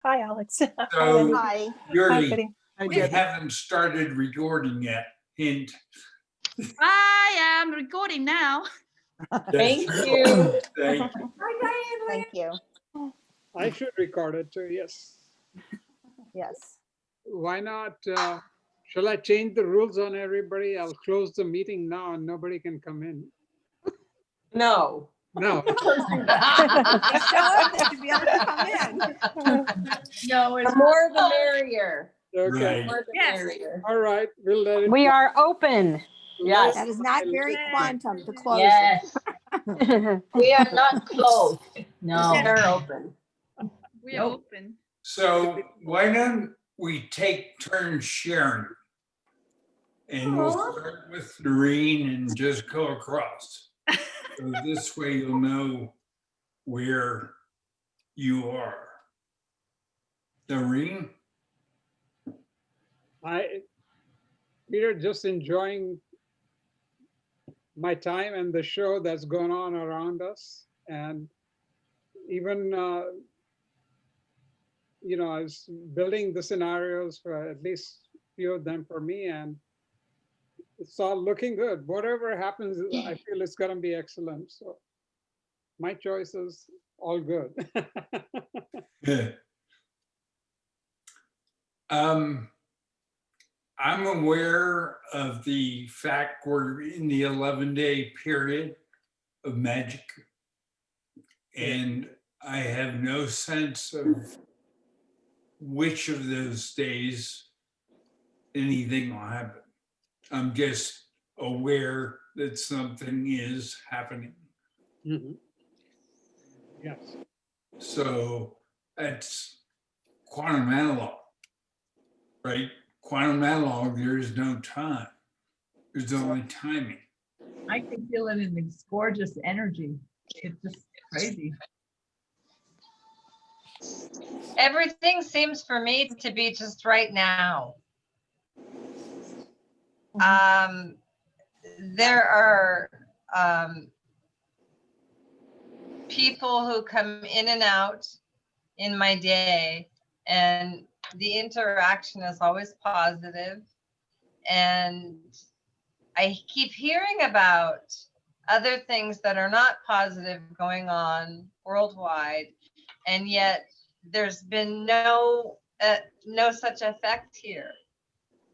Hi, Alex. Hi, So, Wendy. Hi. Hi, Yuri, Goody. we haven't started recording yet. Hint. I am recording now. Thank you. Thank you. Thank you. I should record it too, yes. Yes. Why not, shall I change the rules on everybody? I'll close the meeting now and nobody can come in. No. No, Show up, they should be able to come in. No, The more the merrier. okay, Right. The more the Yes. merrier. all right, we'll let it. We are open. Yes. That is not very quantum to close. it. Yes, Well, we are not closed. No. They're open. we are open. So why don't we take turns sharing? And we'll start with Noreen and just go across. So this way you'll know where you are. Noreen? Peter, just enjoying my time and the show that's going on around us. And even, I was building the scenarios for at least a few of them for me, and it's all looking good. Whatever happens, I feel it's going to be excellent. So my choice is all good. Yeah. I'm aware of the fact we're in the 11-day period of magic. And I have no sense of which of those days anything will happen. I'm just aware that something is happening. Mhm. Yes. So that's quantum analog, right? Quantum analog, there's no time. There's only timing. I can feel it in this gorgeous energy. It's just crazy. Everything seems for me to be just right now. There are people who come in and out in my day, and the interaction is always positive. And I keep hearing about other things that are not positive going on worldwide, and yet there's been no such effect here.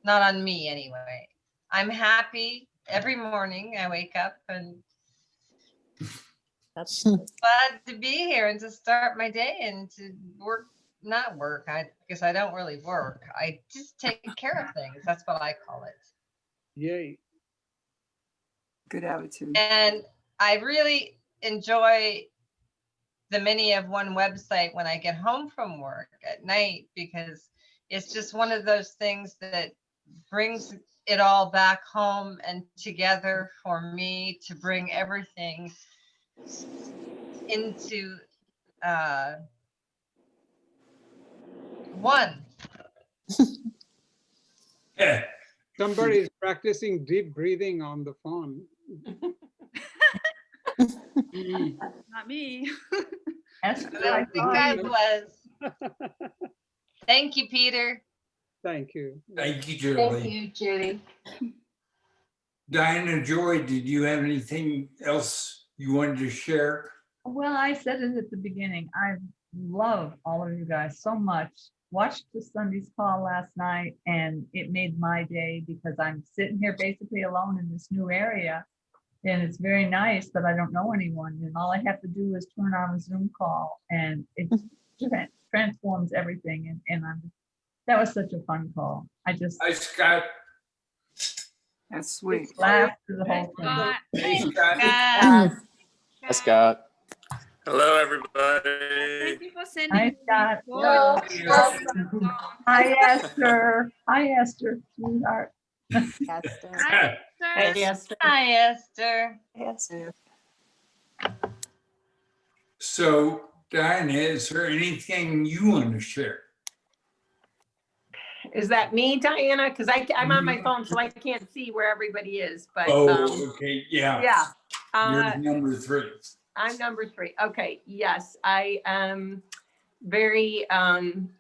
Not on me anyway. I'm happy every morning. I wake up and That's glad to be here and to start my day and to not work. Because I don't really work. I just take care of things. That's what I call it. Yay. Good attitude. And I really enjoy the Many of One website when I get home from work at night, because it's just one of those things that brings it all back home and together for me to bring everything into one. Yeah. Somebody's practicing deep breathing on the phone. Not me. I think I was. Thank you, Peter. Thank you. Thank you, Thank Julie. you, Judy. Diana Joy, did you have anything else you wanted to share? Well, I said it at the beginning. I love all of you guys so much. Watched the Sunday's call last night, and it made my day because I'm sitting here basically alone in this new area. And it's very nice that I don't know anyone. And all I have to do is turn on a Zoom call, and it transforms everything. And that was such a fun call. I just Hi, Scott. That's sweet. laughed through the whole thing. Scott. Hey, Scott. Uh, Hi, Scott. Hello, everybody. Thank you for sending Hi, me Scott. the Hello. photos. Hi, Esther. Hi, Esther, sweetheart. Esther. Hi, Esther. Esther. Hi, Esther. Yes. So, Diana, is there anything you want to share? Is that me, Diana? Because I'm on my phone, so I can't see where everybody is. But Oh, okay, yeah. yeah, You're number 3. I'm number 3. Okay, yes, I very, I'm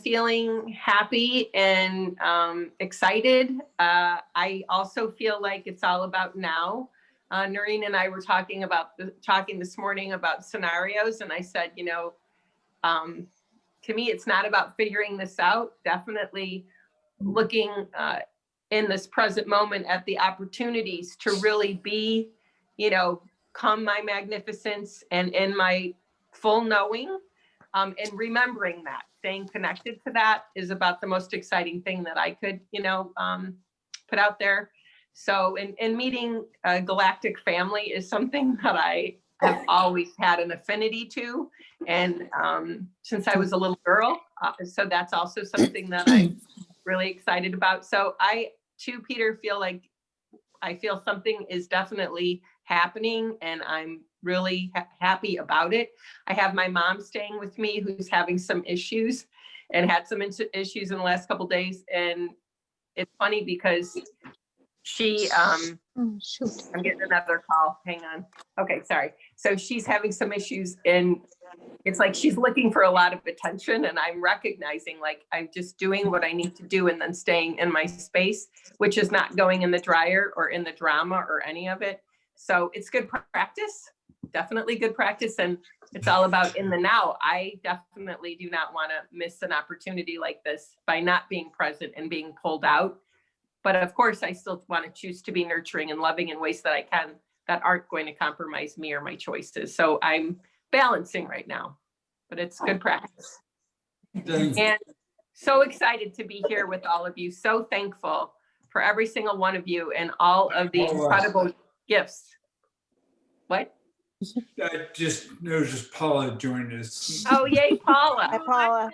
feeling happy and excited. I also feel like it's all about now. Noreen and I were talking this morning about scenarios, and I said, you know, to me, it's not about figuring this out. Definitely looking in this present moment at the opportunities to really be, you know, come my magnificence and in my full knowing, and remembering that, staying connected to that is about the most exciting thing that I could, you know, put out there. So, and meeting a galactic family is something that I have always had an affinity to. And since I was a little girl, so that's also something that I'm really excited about. So I too, Peter, I feel something is definitely happening, and I'm really happy about it. I have my mom staying with me who's having some issues and had some issues in the last couple of days. And it's funny because she, I'm getting another call. Hang on. Okay, sorry. So she's having some issues, and it's like she's looking for a lot of attention, and I'm recognizing like I'm just doing what I need to do and then staying in my space, which is not going in the dryer or in the drama or any of it. So it's good practice, definitely good practice. And it's all about in the now. I definitely do not want to miss an opportunity like this by not being present and being pulled out. But of course, I still want to choose to be nurturing and loving in ways that I can, that aren't going to compromise me or my choices. So I'm balancing right now, but it's good practice. And so excited to be here with all of you. So thankful for every single one of you and all of the incredible gifts. What? I just noticed Paula joined us. Oh, yay, Paula. Hi, Paula.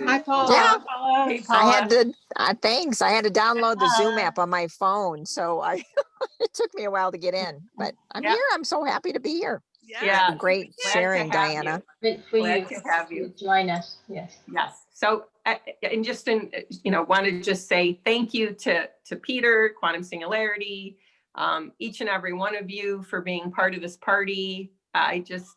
Hi, Paula. Yeah. Hey, I Paula. had to, thanks. I had to download the Zoom app on my phone. So it took me a while to get in, but I'm here. I'm so happy to be here. Yeah. Great Glad sharing, to have Diana. Great for Glad you to have you. to join us. Yes. Yes. So, and just want to just say thank you to Peter, Quantum Singularity, each and every one of you for being part of this party. I just,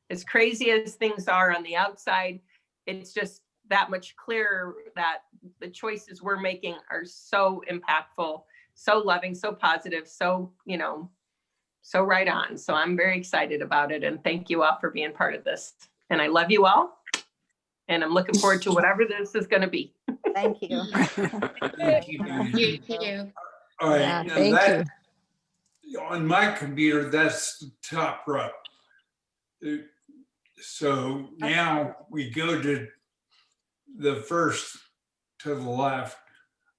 as crazy as things are on the outside, it's just that much clearer that the choices we're making are so impactful, so loving, so positive, so, so right on. So I'm very excited about it. And thank you all for being part of this. And I love you all. And I'm looking forward to whatever this is going to be. Thank you. Thank you, Diana. All right, Yeah, now thank that, on my computer, that's the top row. So now we go to the first to the left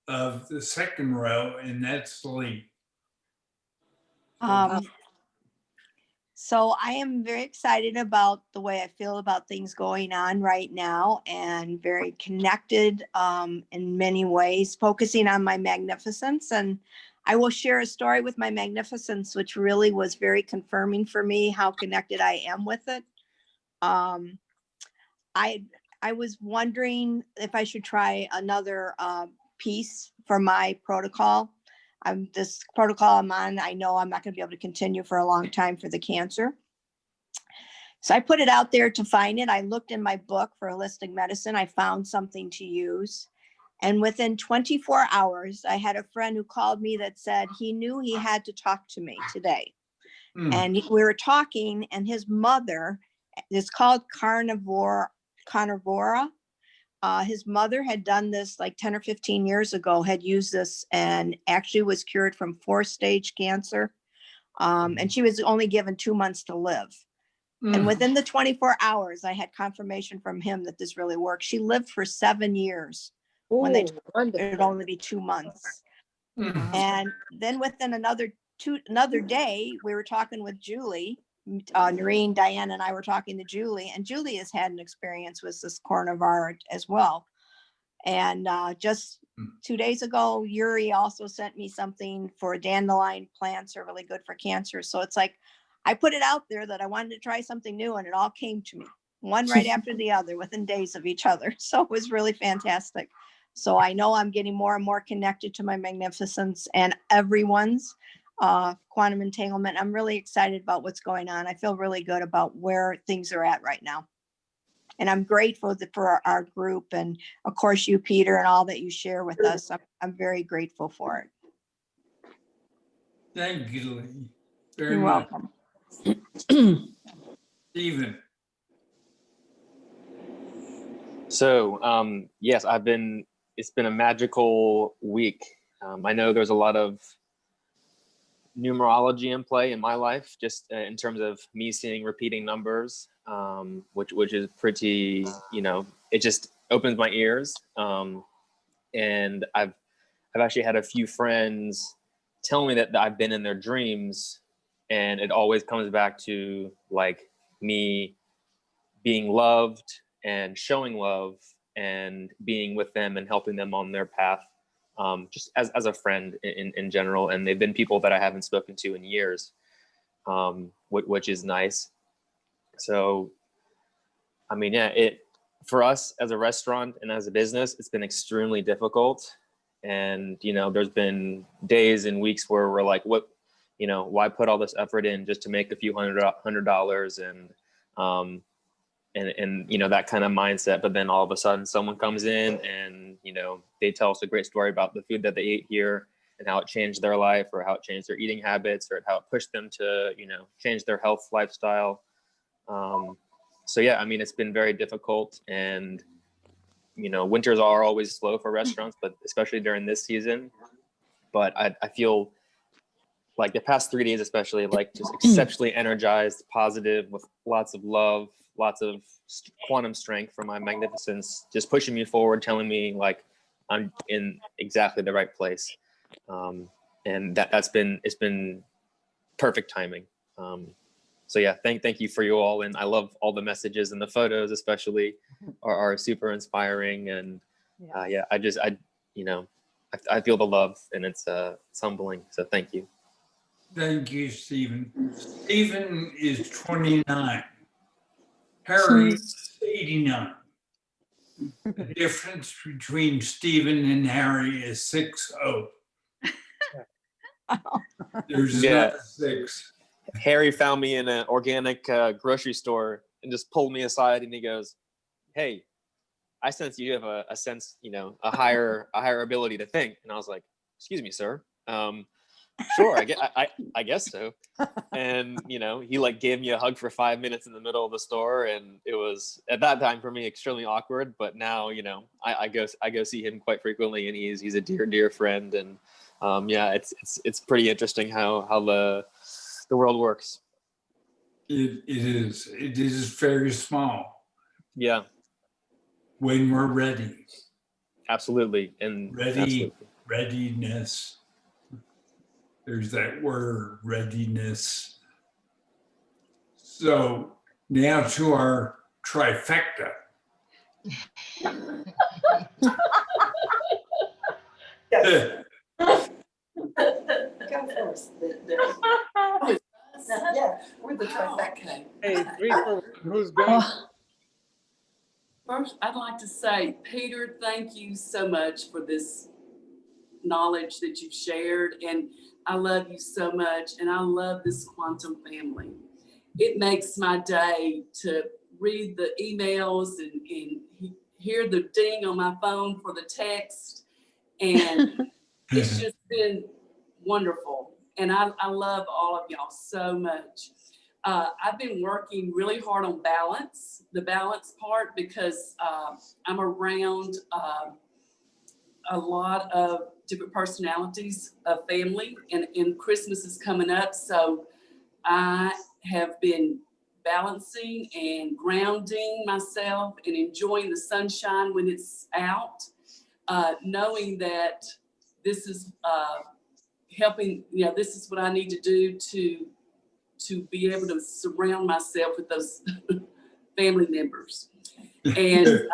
of the second row, and that's Lee. So I am very excited about the way I feel about things going on right now, and very connected in many ways, focusing on my magnificence. And I will share a story with my magnificence, which really was very confirming for me how connected I am with it. I was wondering if I should try another piece for my protocol. This protocol I'm on, I know I'm not going to be able to continue for a long time for the cancer. So I put it out there to find it. I looked in my book for holistic medicine. I found something to use. And within 24 hours, I had a friend who called me that said he knew he had to talk to me today. And we were talking, and his mother, it's called carnivora. His mother had done this like 10 or 15 years ago, had used this and actually was cured from 4-stage cancer. And she was only given 2 months to live. And within the 24 hours, I had confirmation from him that this really worked. She lived for 7 years when they told her it would only be 2 months. And then within another day, we were talking with Julie. Noreen, Diana, and I were talking to Julie, and Julie has had an experience with this carnivora as well. And just 2 days ago, Yuri also sent me something for dandelion plants are really good for cancer. So it's like, I put it out there that I wanted to try something new, and it all came to me, one right after the other within days of each other. So it was really fantastic. So I know I'm getting more and more connected to my magnificence and everyone's quantum entanglement. I'm really excited about what's going on. I feel really good about where things are at right now. And I'm grateful for our group and of course you, Peter, and all that you share with us. I'm very grateful for it. Thank you, Lee. Very You're much. welcome. Stephen. So, yes, it's been a magical week. I know there's a lot of numerology in play in my life, just in terms of me seeing repeating numbers, which is pretty, it just opens my ears. And I've actually had a few friends tell me that I've been in their dreams, and it always comes back to like me being loved and showing love and being with them and helping them on their path, just as a friend in general. And they've been people that I haven't spoken to in years, which is nice. So, I mean, yeah, for us as a restaurant and as a business, it's been extremely difficult. And, there's been days and weeks where we're like, why put all this effort in just to make a few $100 and that kind of mindset. But then all of a sudden someone comes in and, they tell us a great story about the food that they ate here and how it changed their life, or how it changed their eating habits, or how it pushed them to, change their health lifestyle. So yeah, I mean, it's been very difficult, and, winters are always slow for restaurants, but especially during this season. But I feel like the past 3 days, especially, like just exceptionally energized, positive, with lots of love, lots of quantum strength from my magnificence, just pushing me forward, telling me like I'm in exactly the right place. And it's been perfect timing. So yeah, thank you for you all. And I love all the messages, and the photos especially are super inspiring. And I feel the love, and it's humbling. So thank you. Thank you, Stephen. Stephen is 29. Harry is 89. The difference between Stephen and Harry is 6'0". There's another 6. Harry found me in an organic grocery store and just pulled me aside, and he goes, "Hey, I sense you have a sense, a higher ability to think." And I was like, "Excuse me, sir. Sure, I guess so." And he like gave me a hug for 5 minutes in the middle of the store, and it was at that time for me extremely awkward. But now I go see him quite frequently, and he's a dear friend. And it's pretty interesting how the world works. It is very small. Yeah. When we're ready. Absolutely. And readiness. There's that word, readiness. So now to our trifecta. Go first. Yeah, we're the trifecta. Hey, 3 for 1, who's going? First, I'd like to say, Peter, thank you so much for this knowledge that you've shared. And I love you so much. And I love this quantum family. It makes my day to read the emails and hear the ding on my phone for the text. And it's just been wonderful. And I love all of y'all so much. I've been working really hard on the balance part, because I'm around a lot of different personalities of family, and Christmas is coming up. So I have been balancing and grounding myself and enjoying the sunshine when it's out, knowing that this is helping, this is what I need to do to be able to surround myself with those family members. And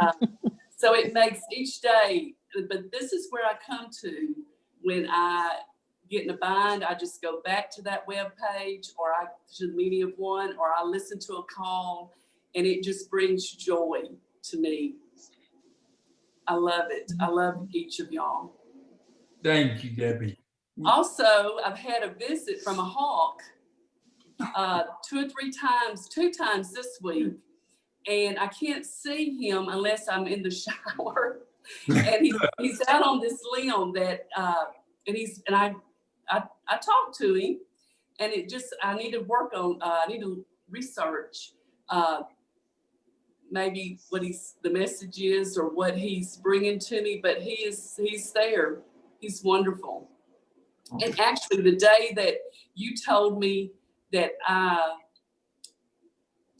so it makes each day, but this is where I come to when I get in a bind. I just go back to that web page, or to the Media of One, or I listen to a call, and it just brings joy to me. I love it. I love each of y'all. Thank you, Debbie. Also, I've had a visit from a hawk 2 times this week. and I can't see him unless I'm in the shower. And he's out on this limb that, and I talked to him, and I need to work on, I need to research maybe what the message is or what he's bringing to me, but he's there. He's wonderful. And actually the day that you told me that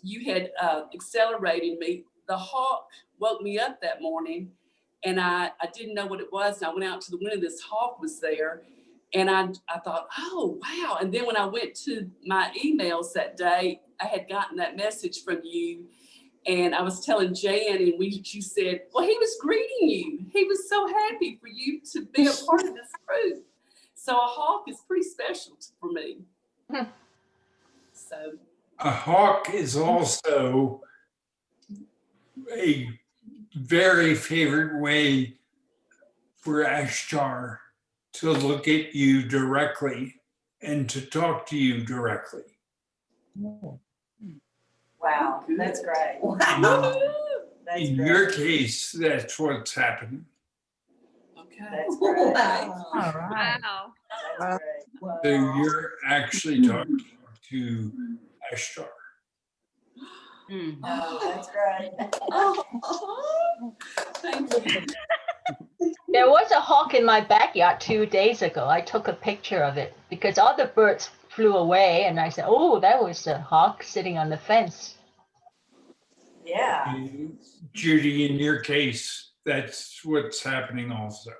you had accelerated me, the hawk woke me up that morning, and I didn't know what it was. And I went out to the window, this hawk was there. And I thought, oh, wow. And then when I went to my emails that day, I had gotten that message from you. And I was telling Jan, and she said, well, he was greeting you. He was so happy for you to be a part of this group. So a hawk is pretty special for me. So A hawk is also a very favorite way for Ashtar to look at you directly and to talk to you directly. Wow, that's great. In your case, that's what's happening. Okay. That's great. All right. Wow. That's great. So you're actually talking to Ashtar. Oh, that's great. Thank you. There was a hawk in my backyard 2 days ago. I took a picture of it because all the birds flew away, and I said, oh, that was a hawk sitting on the fence. Yeah. Judy, in your case, that's what's happening also.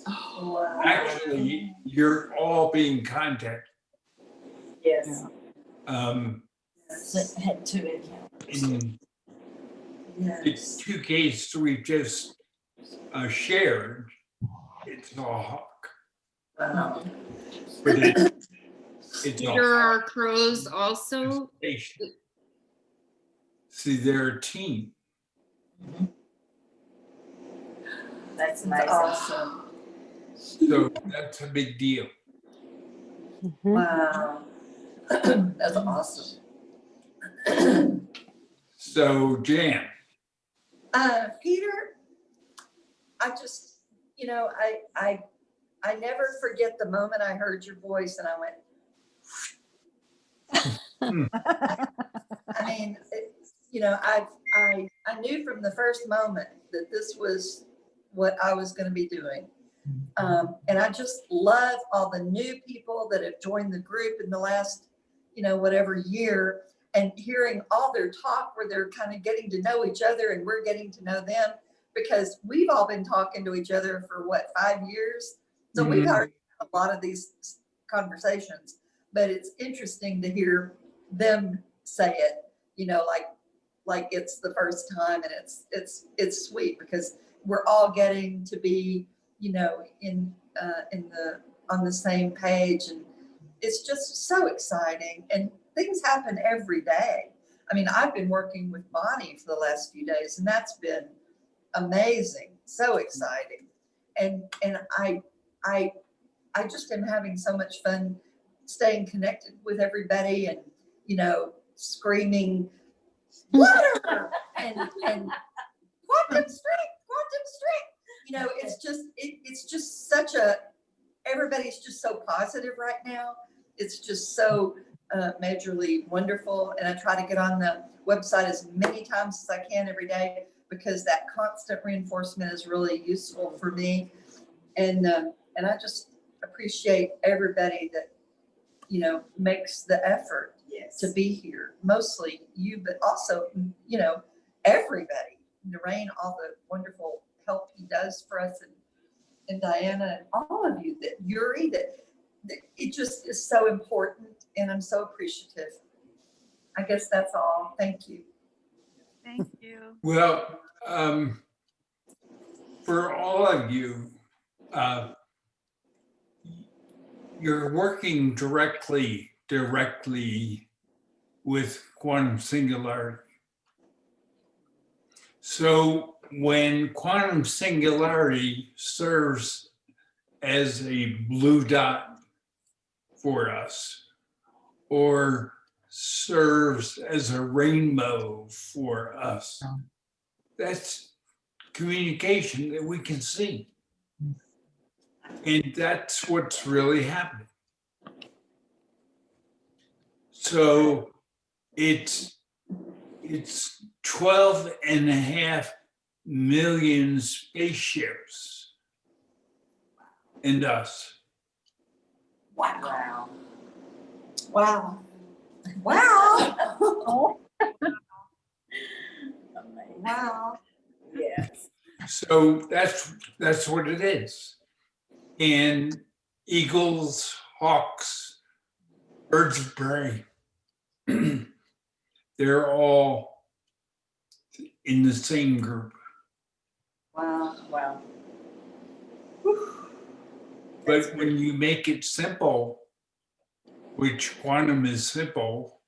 Wow. Actually, you're all being contacted. Yes. Had 2 encounters. In the 2 cases we've just shared, it's a hawk. Wow. But it's a There are crows also. station. See, they're a team. That's amazing. Awesome. So that's a big deal. Wow. That's awesome. So Jan, Peter, I just, I never forget the moment I heard your voice and I went, I mean, I knew from the first moment that this was what I was going to be doing. And I just love all the new people that have joined the group in the last, whatever year, and hearing all their talk where they're kind of getting to know each other and we're getting to know them, because we've all been talking to each other for 5 years. So we've already had a lot of these conversations, but it's interesting to hear them say it, like it's the first time, and it's sweet because we're all getting to be, on the same page, and it's just so exciting, and things happen every day. I mean, I've been working with Bonnie for the last few days, and that's been amazing, so exciting, and I just am having so much fun staying connected with everybody, and screaming water and quantum strength. It's just such everybody's just so positive right now. It's just so majorly wonderful. And I try to get on the website as many times as I can every day, because that constant reinforcement is really useful for me. And I just appreciate everybody that, makes the effort to be here. Mostly you, but also, everybody. Narain, all the wonderful help he does for us, and Diana, and all of you, that Yuri, that it just is so important, and I'm so appreciative. I guess that's all. Thank you. Thank you. well, for all of you, you're working directly with Quantum Singularity. So when Quantum Singularity serves as a blue dot for us, or serves as a rainbow for us. That's communication that we can see. And that's what's really happening. So it's 12.5 million spaceships and us. Wow. Wow. Wow. Wow. Yes. So that's what it is. And eagles, hawks, birds of prey, they're all in the same group. Wow. Wow. But when you make it simple, which quantum is simple,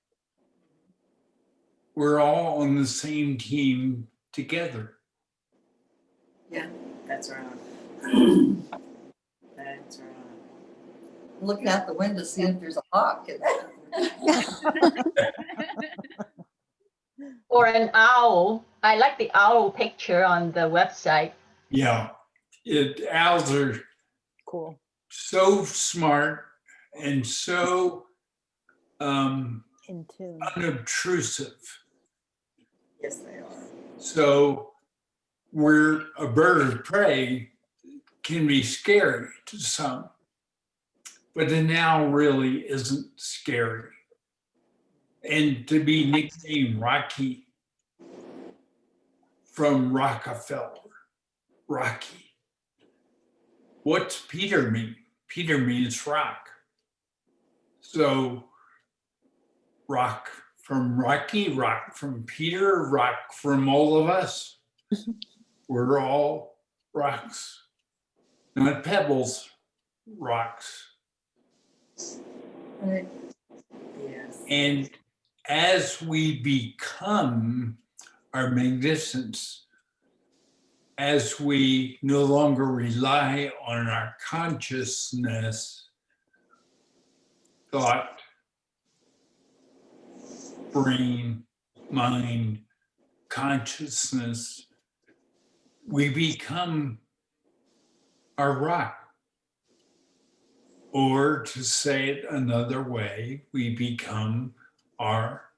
we're all on the same team together. Yeah, that's right. That's right. Looking out the window, see if there's a hawk. Or an owl. I like the owl picture on the website. Yeah, owls are Cool. so smart and so In tune. unobtrusive. Yes, they are. So where a bird of prey can be scary to some, but an owl really isn't scary. And to be nicknamed Rocky from Rockefeller, Rocky. What's Peter mean? Peter means rock. So rock from Rocky, rock from Peter, rock from all of us. We're all rocks, not pebbles, rocks. Right. Yes. And as we become our magnificence, as we no longer rely on our consciousness, thought, brain, mind, consciousness, we become our rock. Or to say it another way, we become our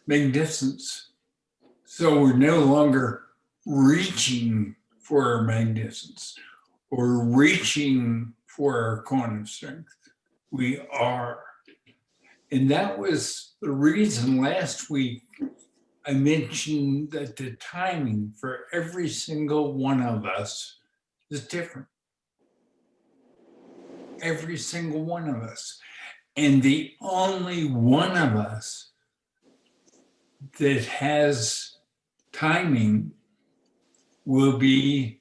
magnificence. So we're no longer reaching for our magnificence or reaching for our quantum strength. We are. And that was the reason last week I mentioned that the timing for every single one of us is different. Every single one of us. And the only one of us that has timing will be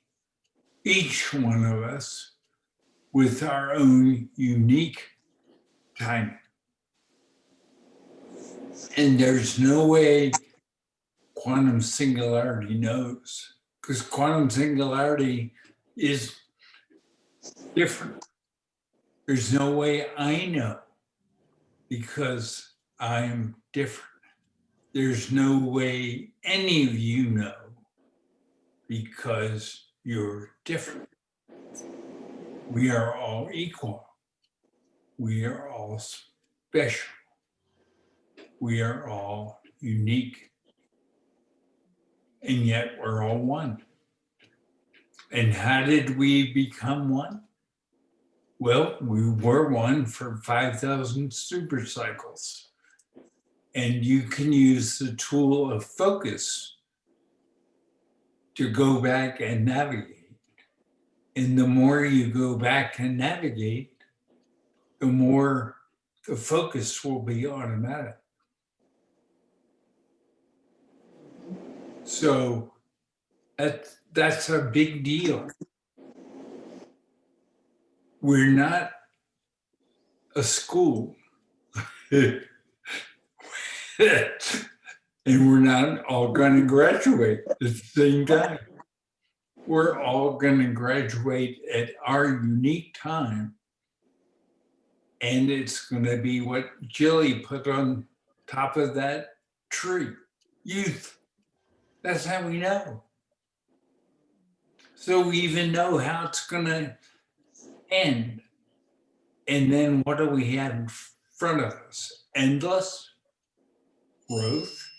each one of us with our own unique timing. And there's no way quantum singularity knows, because quantum singularity is different. There's no way I know because I'm different. There's no way any of you know because you're different. We are all equal. We are all special. We are all unique. And yet we're all one. And how did we become one? Well, we were one for 5,000 super cycles. And you can use the tool of focus to go back and navigate. And the more you go back and navigate, the more the focus will be automatic. So that's a big deal. We're not a school. And we're not all going to graduate at the same time. We're all going to graduate at our unique time And it's going to be what Jilly put on top of that tree, youth. That's how we know. So we even know how it's going to end. And then what do we have in front of us? Endless growth,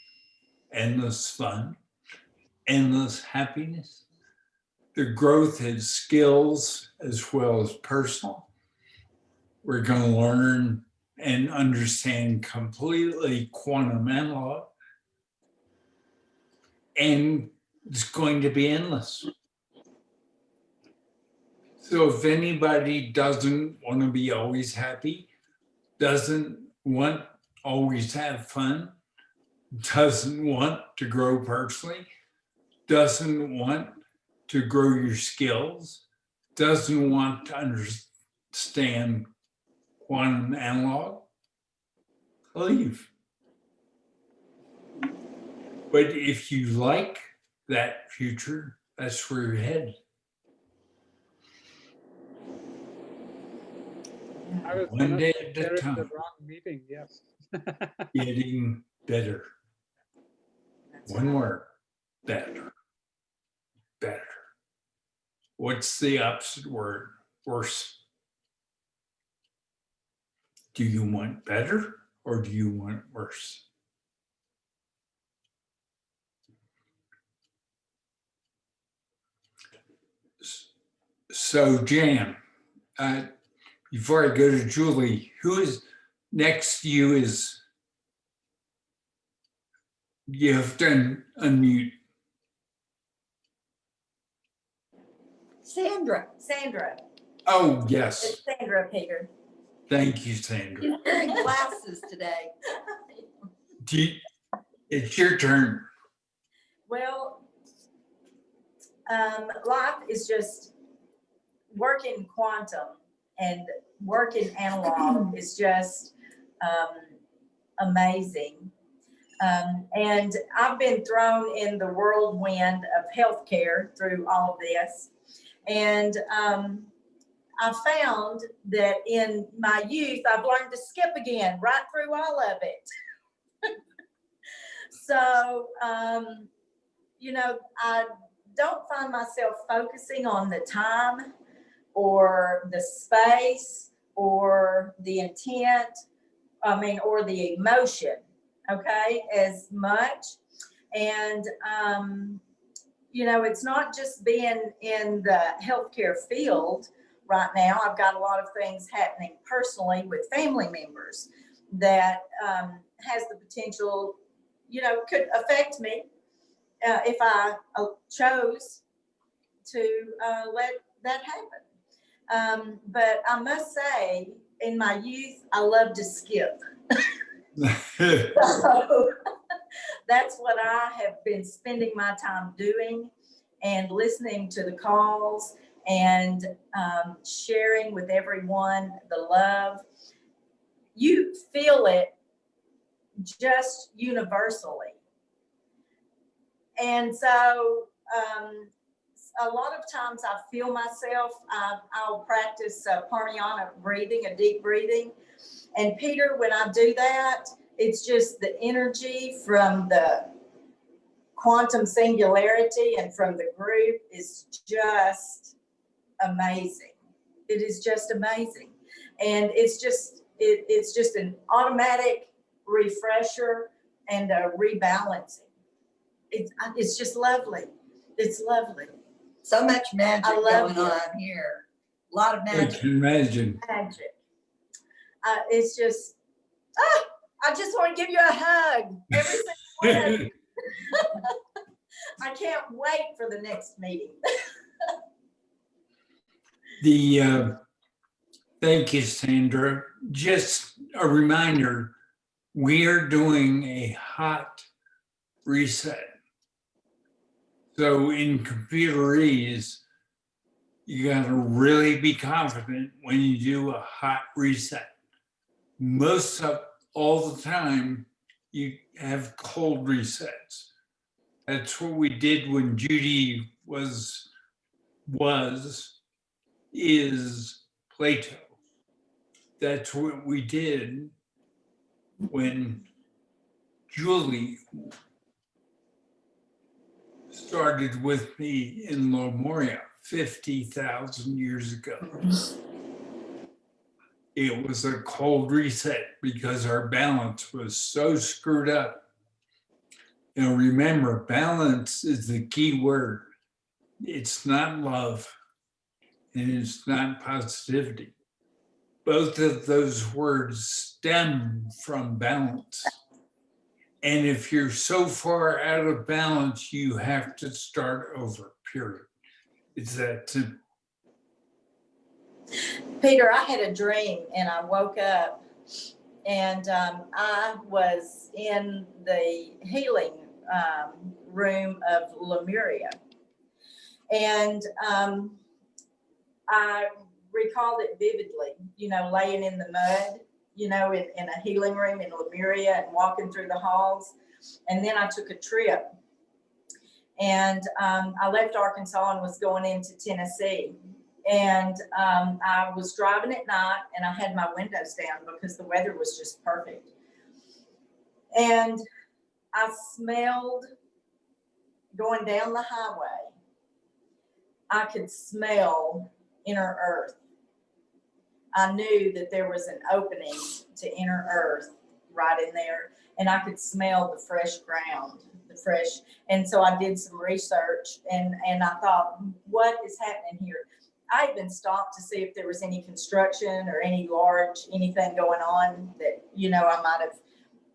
endless fun, endless happiness. The growth is skills as well as personal. We're going to learn and understand completely quantum analog. And it's going to be endless. So if anybody doesn't want to be always happy, doesn't want always have fun, doesn't want to grow personally, doesn't want to grow your skills, doesn't want to understand quantum analog, leave. But if you like that future, that's where you're headed. I was One day honestly at there a in time. the wrong meeting, yes. Getting better. One word, better. Better. What's the opposite word? Worse. Do you want better or do you want worse? So, Jan, before I go to Julie, who is next to you is, you have to unmute. Sandra. Oh, yes. It's Sandra, Peter. Thank you, Sandra. You're wearing glasses today. It's your turn. Well, life is just working quantum and working analog is just amazing. And I've been thrown in the whirlwind of healthcare through all of this. And I found that in my youth, I've learned to skip again, right through all of it. So, you know, I don't find myself focusing on the time or the space or the intent, or the emotion, okay, as much. And, you know, it's not just being in the healthcare field right now. I've got a lot of things happening personally with family members that has the potential, you know, could affect me if I chose to let that happen. But I must say, in my youth, I loved to skip. So that's what I have been spending my time doing, and listening to the calls and sharing with everyone the love. You feel it just universally. And so a lot of times I feel myself, I'll practice pranayama breathing, a deep breathing. And Peter, when I do that, it's just the energy from the quantum singularity and from the group is just amazing. It is just amazing. And it's just an automatic refresher and a rebalancing. It's just lovely. It's lovely. So much magic I love going it. on here. A lot of I magic. can imagine. Magic. It's just, I just want to give you a hug. Every single one of you. I can't wait for the next meeting. Thank you, Sandra. Just a reminder, we are doing a hot reset. So in computerese, you got to really be confident when you do a hot reset. Most of all the time, you have cold resets. That's what we did when Judy is Plato. that's what we did when Julie started with me in Lemuria 50,000 years ago. It was a cold reset because our balance was so screwed up. Now remember, balance is the key word. It's not love and it's not positivity. Both of those words stem from balance. And if you're so far out of balance, you have to start over, period. It's that simple. Peter, I had a dream and I woke up and I was in the healing room of Lemuria. And I recalled it vividly, you know, laying in the mud, you know, in a healing room in Lemuria and walking through the halls. And then I took a trip and I left Arkansas and was going into Tennessee. And I was driving at night and I had my windows down because the weather was just perfect. And I smelled, going down the highway, I could smell inner earth. I knew that there was an opening to inner earth right in there. And I could smell the fresh ground, the fresh. And so I did some research and I thought, what is happening here? I even stopped to see if there was any construction or any large, anything going on that, you know, I might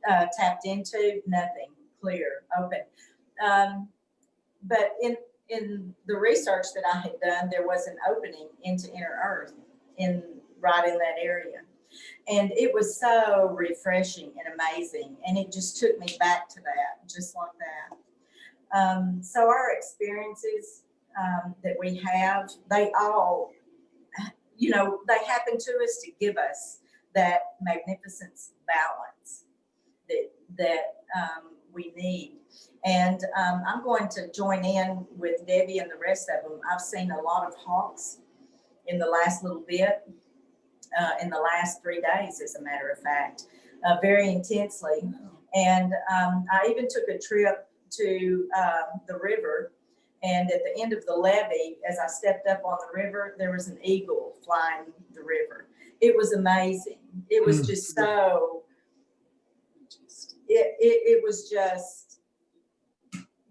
have tapped into. Nothing, clear, open. But in the research that I had done, there was an opening into inner earth right in that area. And it was so refreshing and amazing. And it just took me back to that, just like that. So our experiences that we have, they all, you know, they happen to us to give us that magnificence balance that we need. And I'm going to join in with Debbie and the rest of them. I've seen a lot of hawks in the last little bit, in the last 3 days, as a matter of fact, very intensely. And I even took a trip to the river. And at the end of the levee, as I stepped up on the river, there was an eagle flying the river. It was amazing. It was just so, it was just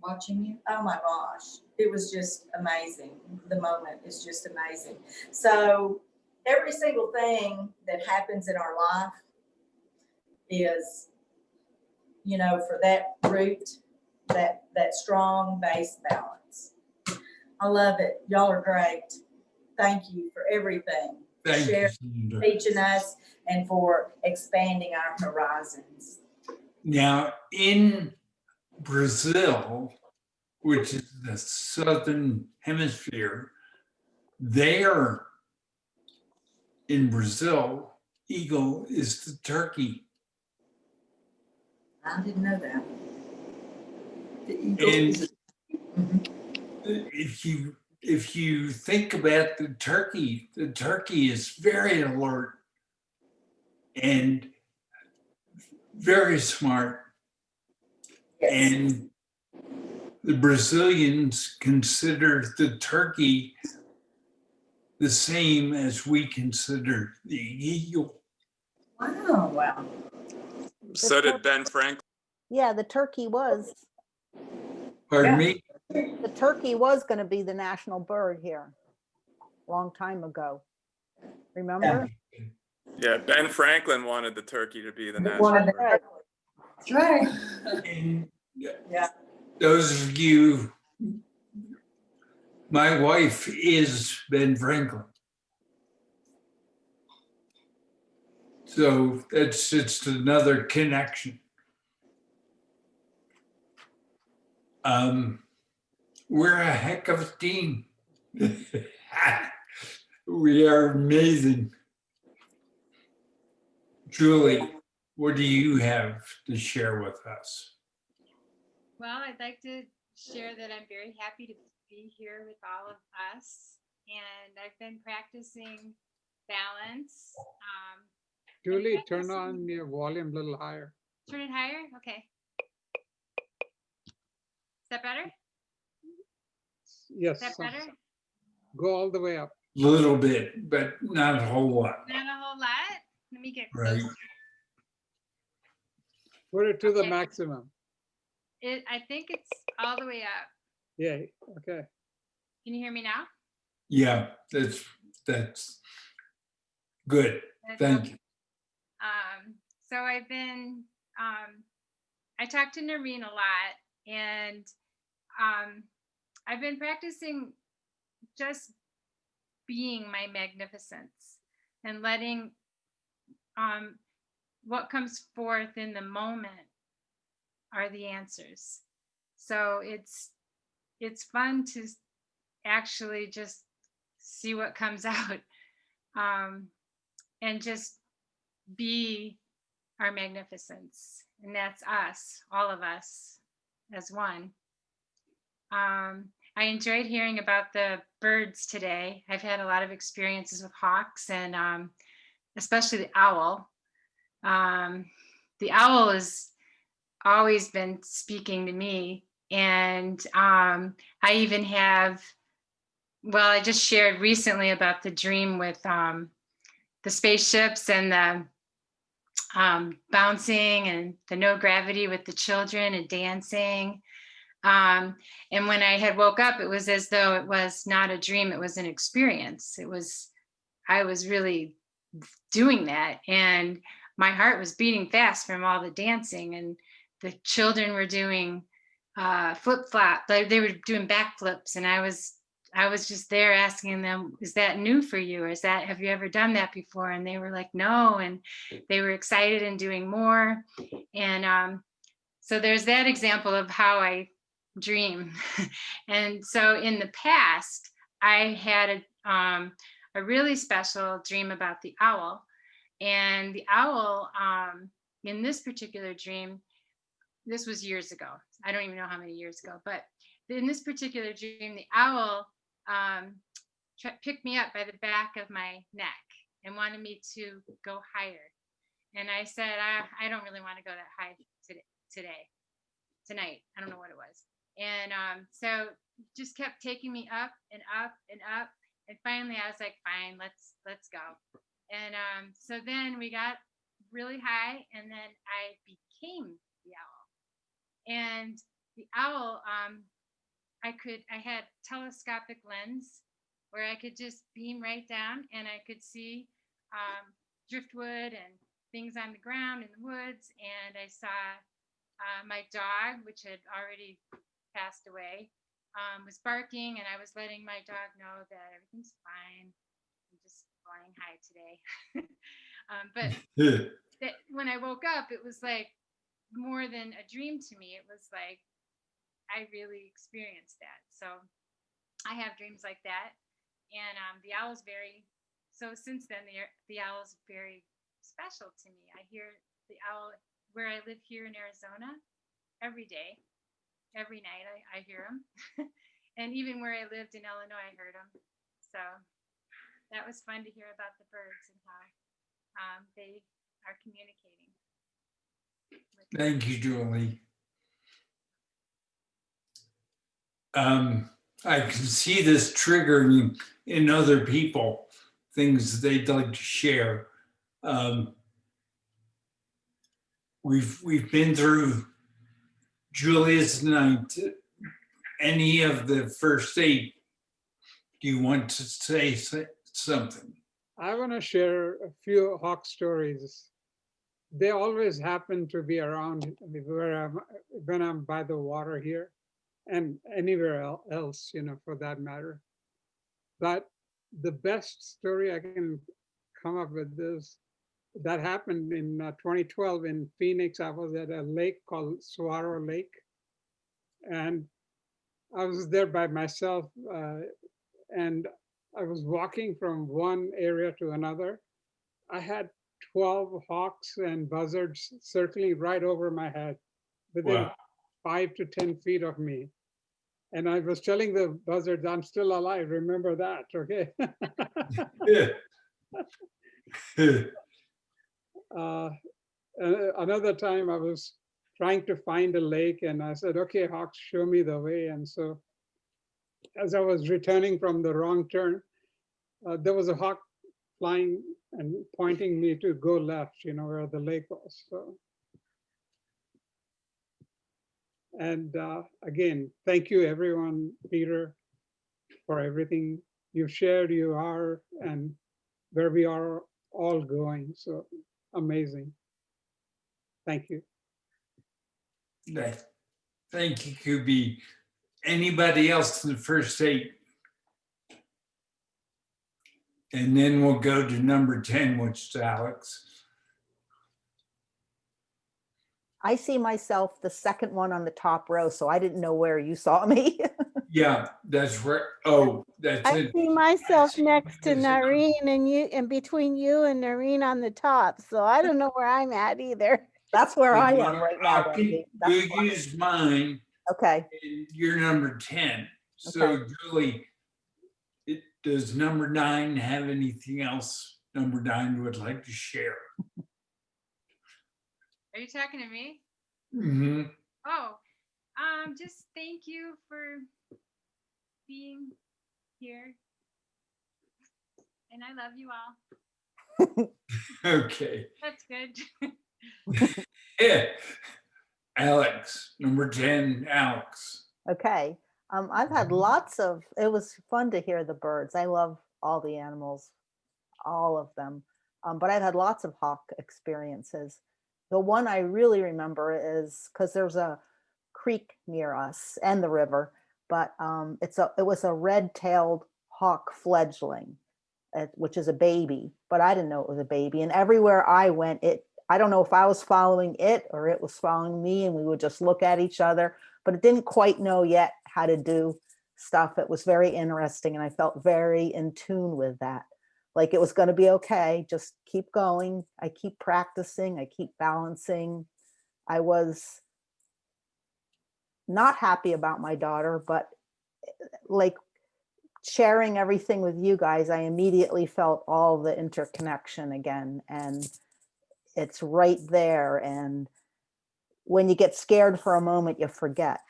watching you. Oh my gosh. It was just amazing. The moment is just amazing. So every single thing that happens in our life is, you know, for that root, that strong base balance. I love it. Y'all are great. Thank you for everything. Thank you, Sharing, teaching us, and for expanding our horizons. Now, in Brazil, which is the southern hemisphere, there in Brazil, eagle is the turkey. I didn't know that. The eagle And is if you think about the turkey is very alert and very smart. Yes. And the Brazilians consider the turkey the same as we consider the eagle. Wow. Wow. So did Ben Franklin. Yeah, the turkey was. Pardon me? The turkey was going to be the national bird here a long time ago. Remember? Yeah, Ben Franklin wanted the turkey to be the national bird. Right. That's right. And Yeah. those of you, my wife is Ben Franklin. So that's just another connection. We're a heck of a team. We are amazing. Julie, what do you have to share with us? Well, I'd like to share that I'm very happy to be here with all of us. And I've been practicing balance Julie, turn on your volume a little higher. Turn it higher? Okay. Is that better? Yes. Is that better? Go all the way up. Little bit, but not a whole lot. Not a whole lot? Let me get Right. close. Put it to the Okay. maximum. I think it's all the way up. Yeah, okay. Can you hear me now? Yeah, that's good. That's Thank okay. you. So I've been, I talked to Noreen a lot, and I've been practicing just being my magnificence and letting what comes forth in the moment are the answers. So it's fun to actually just see what comes out, and just be our magnificence. And that's us, all of us as one. I enjoyed hearing about the birds today. I've had a lot of experiences with hawks, and especially the owl. The owl has always been speaking to me. And I even have, well, I just shared recently about the dream with the spaceships and the bouncing and the no gravity with the children and dancing. And when I had woke up, it was as though it was not a dream, it was an experience. I was really doing that. And my heart was beating fast from all the dancing, and the children were doing flip-flop, they were doing backflips, and I was just there asking them, is that new for you? Or have you ever done that before? And they were like, no. And they were excited and doing more. And so there's that example of how I dream. And so in the past, I had a really special dream about the owl. And the owl, in this particular dream, this was years ago. I don't even know how many years ago, but in this particular dream, the owl picked me up by the back of my neck and wanted me to go higher. And I said, I don't really want to go that high tonight. I don't know what it was. And so just kept taking me up and up and up. And finally I was like, fine, let's go. And so then we got really high, and then I became the owl. And the owl, I had telescopic lens where I could just beam right down, and I could see driftwood and things on the ground in the woods. And I saw my dog, which had already passed away, was barking, and I was letting my dog know that everything's fine. I'm just flying high today. But when I woke up, it was like more than a dream to me. It was like I really experienced that. So I have dreams like that. And the owl is so since then, the owl is very special to me. I hear the owl where I live here in Arizona every day, every night I hear him. And even where I lived in Illinois, I heard him. So that was fun to hear about the birds and how they are communicating. Thank you, Julie. I can see this triggering in other people, things they'd like to share. We've been through Julia's night. Any of the first 8, do you want to say something? I want to share a few hawk stories. They always happen to be around when I'm by the water here and anywhere else, for that matter. But the best story I can come up with is that happened in 2012 in Phoenix. I was at a lake called Saguaro Lake, and I was there by myself, and I was walking from one area to another. I had 12 hawks and buzzards circling right over my head within 5 to 10 feet of me. And I was telling the buzzards, I'm still alive, remember that, okay? Another time I was trying to find a lake and I said, okay, Hawks, show me the way. And so as I was returning from the wrong turn, there was a hawk flying and pointing me to go left, where the lake was. So, and again, thank you everyone, Peter, for everything you've shared, you are, and where we are all going. So amazing. Thank you. Thank you, Kubi. Anybody else in the first 8? And then we'll go to number 10, which is Alex. I see myself the second one on the top row, so I didn't know where you saw me. Yeah, that's where, oh, that's I it. see myself next to Noreen and you, and between you and Noreen on the top. So I don't know where I'm at either. That's where I am right now. We'll use mine. Okay. And you're number 10. So Okay. Julie, does number 9 have anything else number 9 would like to share? Are you talking to me? Mm-hmm. Oh, just thank you for being here. And I love you all. Okay. That's good. Yeah. Alex, number 10, Alex. Okay. I've had lots of, it was fun to hear the birds. I love all the animals, all of them. But I've had lots of hawk experiences. The one I really remember is because there's a creek near us and the river, but it was a red-tailed hawk fledgling, which is a baby, but I didn't know it was a baby. And everywhere I went, I don't know if I was following it or it was following me, and we would just look at each other, but it didn't quite know yet how to do stuff. It was very interesting, and I felt very in tune with that. Like it was going to be okay, just keep going. I keep practicing, I keep balancing. I was not happy about my daughter, but like sharing everything with you guys, I immediately felt all the interconnection again, and it's right there. And when you get scared for a moment, you forget.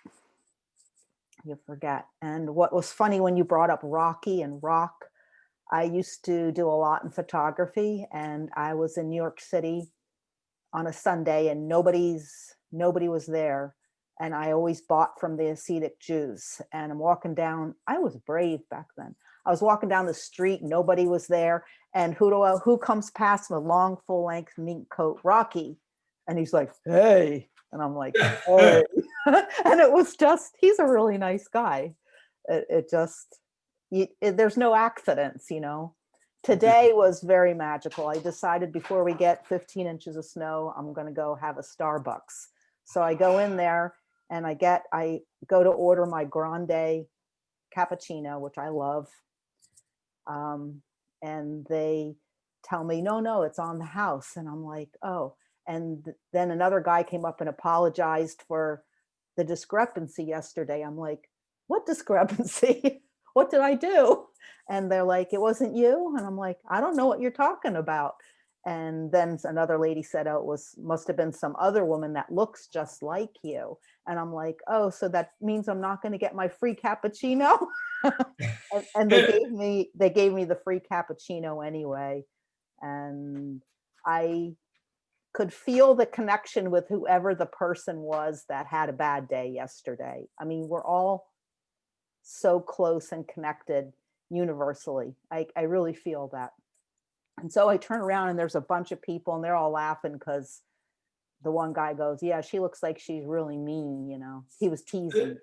And what was funny when you brought up Rocky and rock, I used to do a lot in photography, and I was in New York City on a Sunday and nobody was there. And I always bought from the Hasidic Jews, and I'm walking down, I was brave back then. I was walking down the street, nobody was there. And who comes past with a long, full length mink coat? Rocky. And he's like, hey. And I'm like, hey. And it was just, he's a really nice guy. There's no accidents, Today was very magical. I decided before we get 15 inches of snow, I'm going to go have a Starbucks. So I go in there and I go to order my grande cappuccino, which I love. And they tell me, no, it's on the house. And I'm like, oh. And then another guy came up and apologized for the discrepancy yesterday. I'm like, what discrepancy? What did I do? And they're like, it wasn't you. And I'm like, I don't know what you're talking about. And then another lady said, oh, must have been some other woman that looks just like you. And I'm like, oh, so that means I'm not going to get my free cappuccino. and they gave me the free cappuccino anyway. And I could feel the connection with whoever the person was that had a bad day yesterday. I mean, we're all so close and connected universally. I really feel that. And so I turn around and there's a bunch of people and they're all laughing because the one guy goes, yeah, she looks like she's really mean, he was teasing.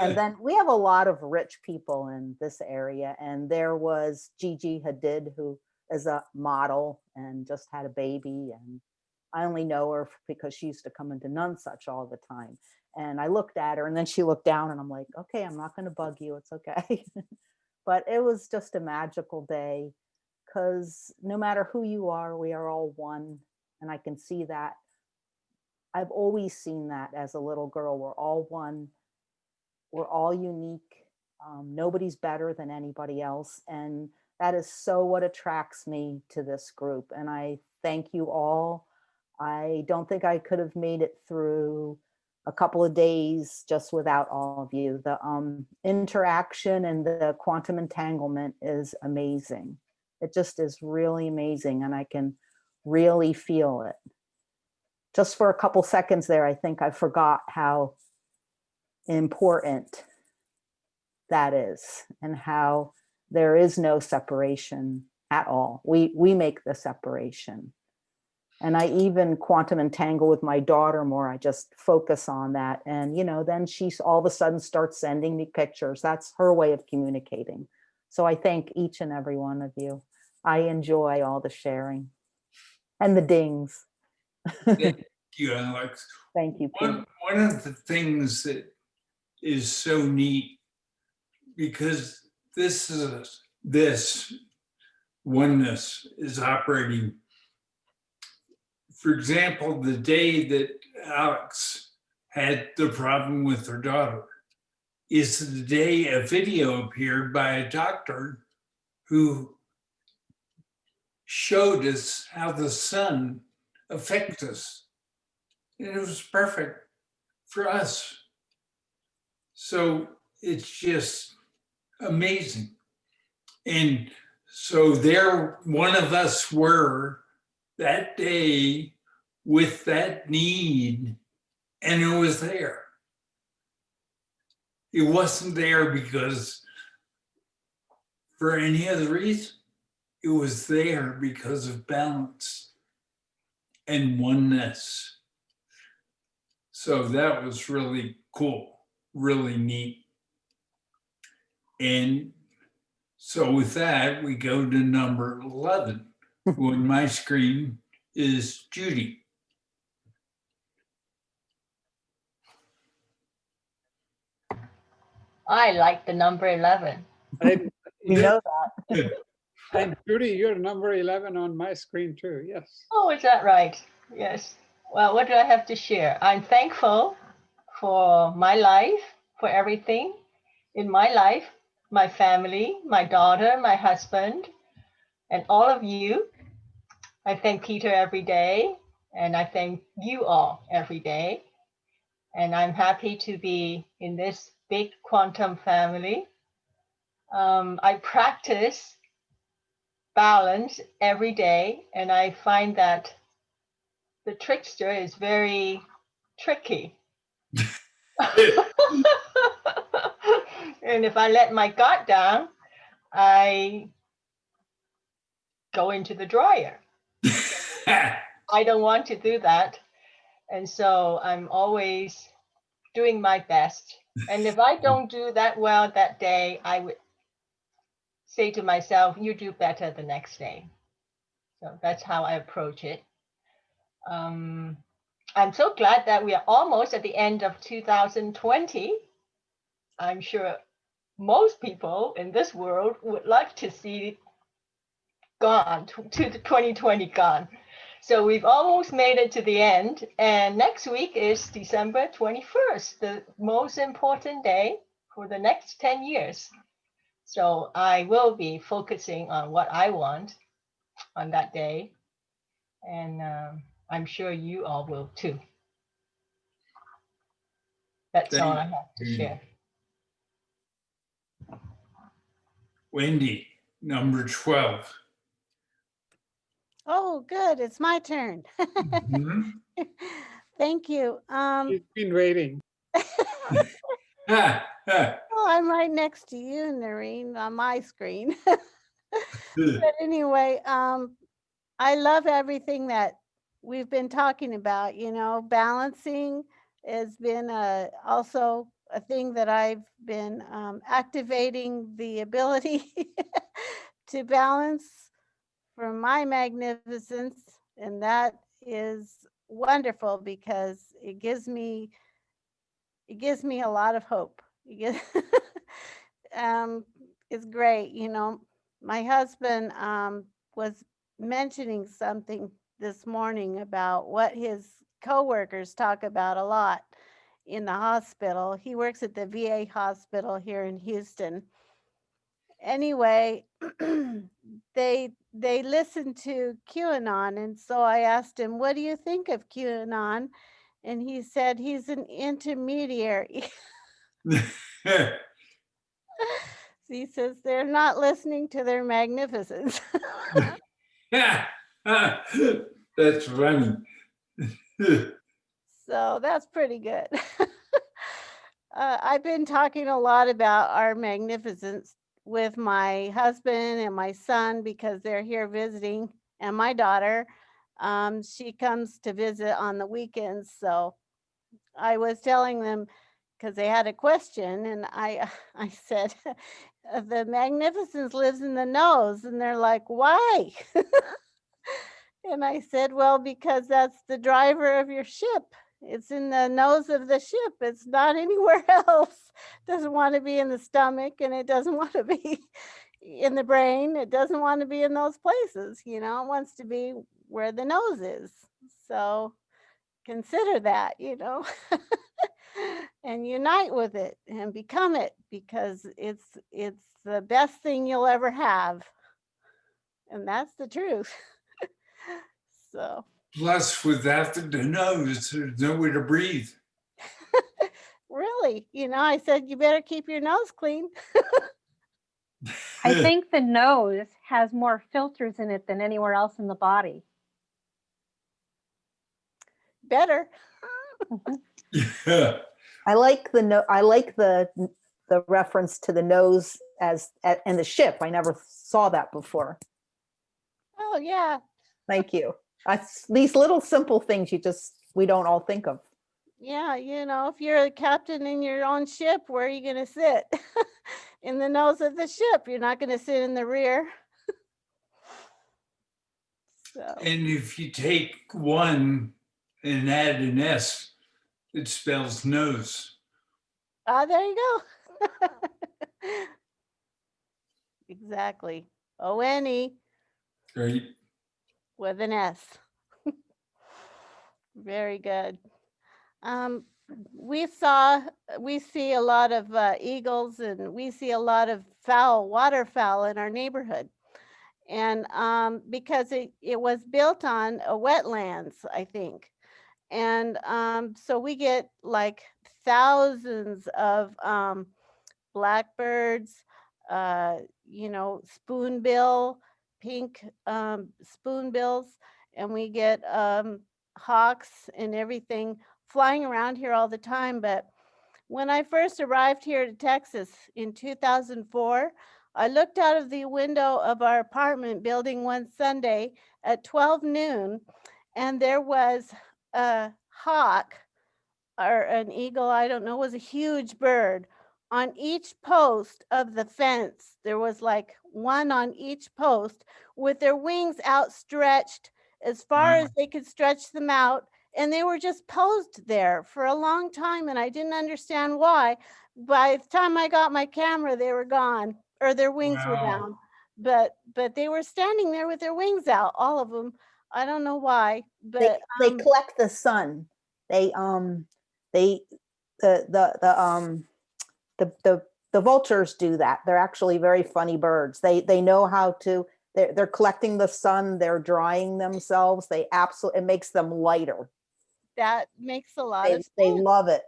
And then we have a lot of rich people in this area. And there was Gigi Hadid, who is a model and just had a baby. And I only know her because she used to come into Nonesuch all the time. And I looked at her and then she looked down and I'm like, okay, I'm not going to bug you. It's okay. But it was just a magical day because no matter who you are, we are all one. And I can see that. I've always seen that as a little girl. We're all one. We're all unique. Nobody's better than anybody else. And that is so what attracts me to this group. And I thank you all. I don't think I could have made it through a couple of days just without all of you. The interaction and the quantum entanglement is amazing. It just is really amazing, and I can really feel it. Just for a couple seconds there, I think I forgot how important that is and how there is no separation at all. We make the separation. And I even quantum entangle with my daughter more. I just focus on that. And, then she's all of a sudden starts sending me pictures. That's her way of communicating. So I thank each and every one of you. I enjoy all the sharing and the dings. Thank you, Alex. Thank you, Peter. One of the things that is so neat, because this oneness is operating. For example, the day that Alex had the problem with her daughter is the day a video appeared by a doctor who showed us how the sun affects us. And it was perfect for us. So it's just amazing. And so there, one of us were that day with that need, and it was there. It wasn't there because for any other reason. It was there because of balance and oneness. So that was really cool, really neat. And so with that, we go to number 11. On my screen is Judy. I like the number 11. We know that. And Judy, you're number 11 on my screen too, yes. Oh, is that right? Yes. Well, what do I have to share? I'm thankful for my life, for everything in my life, my family, my daughter, my husband, and all of you. I thank Peter every day, and I thank you all every day. And I'm happy to be in this big quantum family. I practice balance every day, and I find that the trickster is very tricky. And if I let my guard down, I go into the dryer. I don't want to do that. And so I'm always doing my best. And if I don't do that well that day, I would say to myself, you do better the next day. So that's how I approach it. I'm so glad that we are almost at the end of 2020. I'm sure most people in this world would like to see it gone, to the 2020 gone. So we've almost made it to the end. And next week is December 21st, the most important day for the next 10 years. So I will be focusing on what I want on that day. And I'm sure you all will too. That's all I have to share. Wendy, number 12. Oh, good. It's my turn. Thank you. She's been waiting. Well, I'm right next to you, Noreen, on my screen. But anyway, I love everything that we've been talking about. Balancing has been also a thing that I've been activating the ability to balance from my magnificence. And that is wonderful because it gives me a lot of hope. It's great. My husband was mentioning something this morning about what his coworkers talk about a lot in the hospital. He works at the VA hospital here in Houston. anyway, they listened to QAnon, and so I asked him, "What do you think of QAnon?" And he said he's an intermediary. He says they're not listening to their magnificence. That's funny. So that's pretty good. I've been talking a lot about our magnificence with my husband and my son because they're here visiting, and my daughter. She comes to visit on the weekends. So I was telling them because they had a question, and I said, the magnificence lives in the nose, and they're like, why? And I said, well, because that's the driver of your ship. It's in the nose of the ship. It's not anywhere else. It doesn't want to be in the stomach, and it doesn't want to be in the brain. It doesn't want to be in those places. It wants to be where the nose is. So consider that, and unite with it and become it, because it's the best thing you'll ever have. And that's the truth. So Plus, without the nose, there's no way to breathe. really, I said, you better keep your nose clean. I think the nose has more filters in it than anywhere else in the body. Better. I like the reference to the nose as and the ship. I never saw that before. Oh yeah. Thank you. These little simple things we don't all think of. Yeah, if you're a captain in your own ship, where are you going to sit? In the nose of the ship. You're not going to sit in the rear. So. And if you take one and add an S, it spells nose. There you go. Exactly. O-N-E. Right. With an S. Very good. We see a lot of eagles, and we see a lot of waterfowl in our neighborhood. And because it was built on a wetlands, I think. And so we get like thousands of blackbirds, spoonbill, pink spoonbills, and we get hawks and everything flying around here all the time. But when I first arrived here to Texas in 2004, I looked out of the window of our apartment building one Sunday at 12 noon, and there was a hawk or an eagle, I don't know, was a huge bird. On each post of the fence, there was like one on each post with their wings outstretched as far as they could stretch them out. And they were just posed there for a long time, and I didn't understand why. By the time I got my camera, they were gone, or their wings were down. But they were standing there with their wings out, all of them. I don't know why, but they collect the sun. The vultures do that. They're actually very funny birds. They know how to. They're collecting the sun. They're drying themselves. It makes them lighter. That makes a lot of sense. They love it.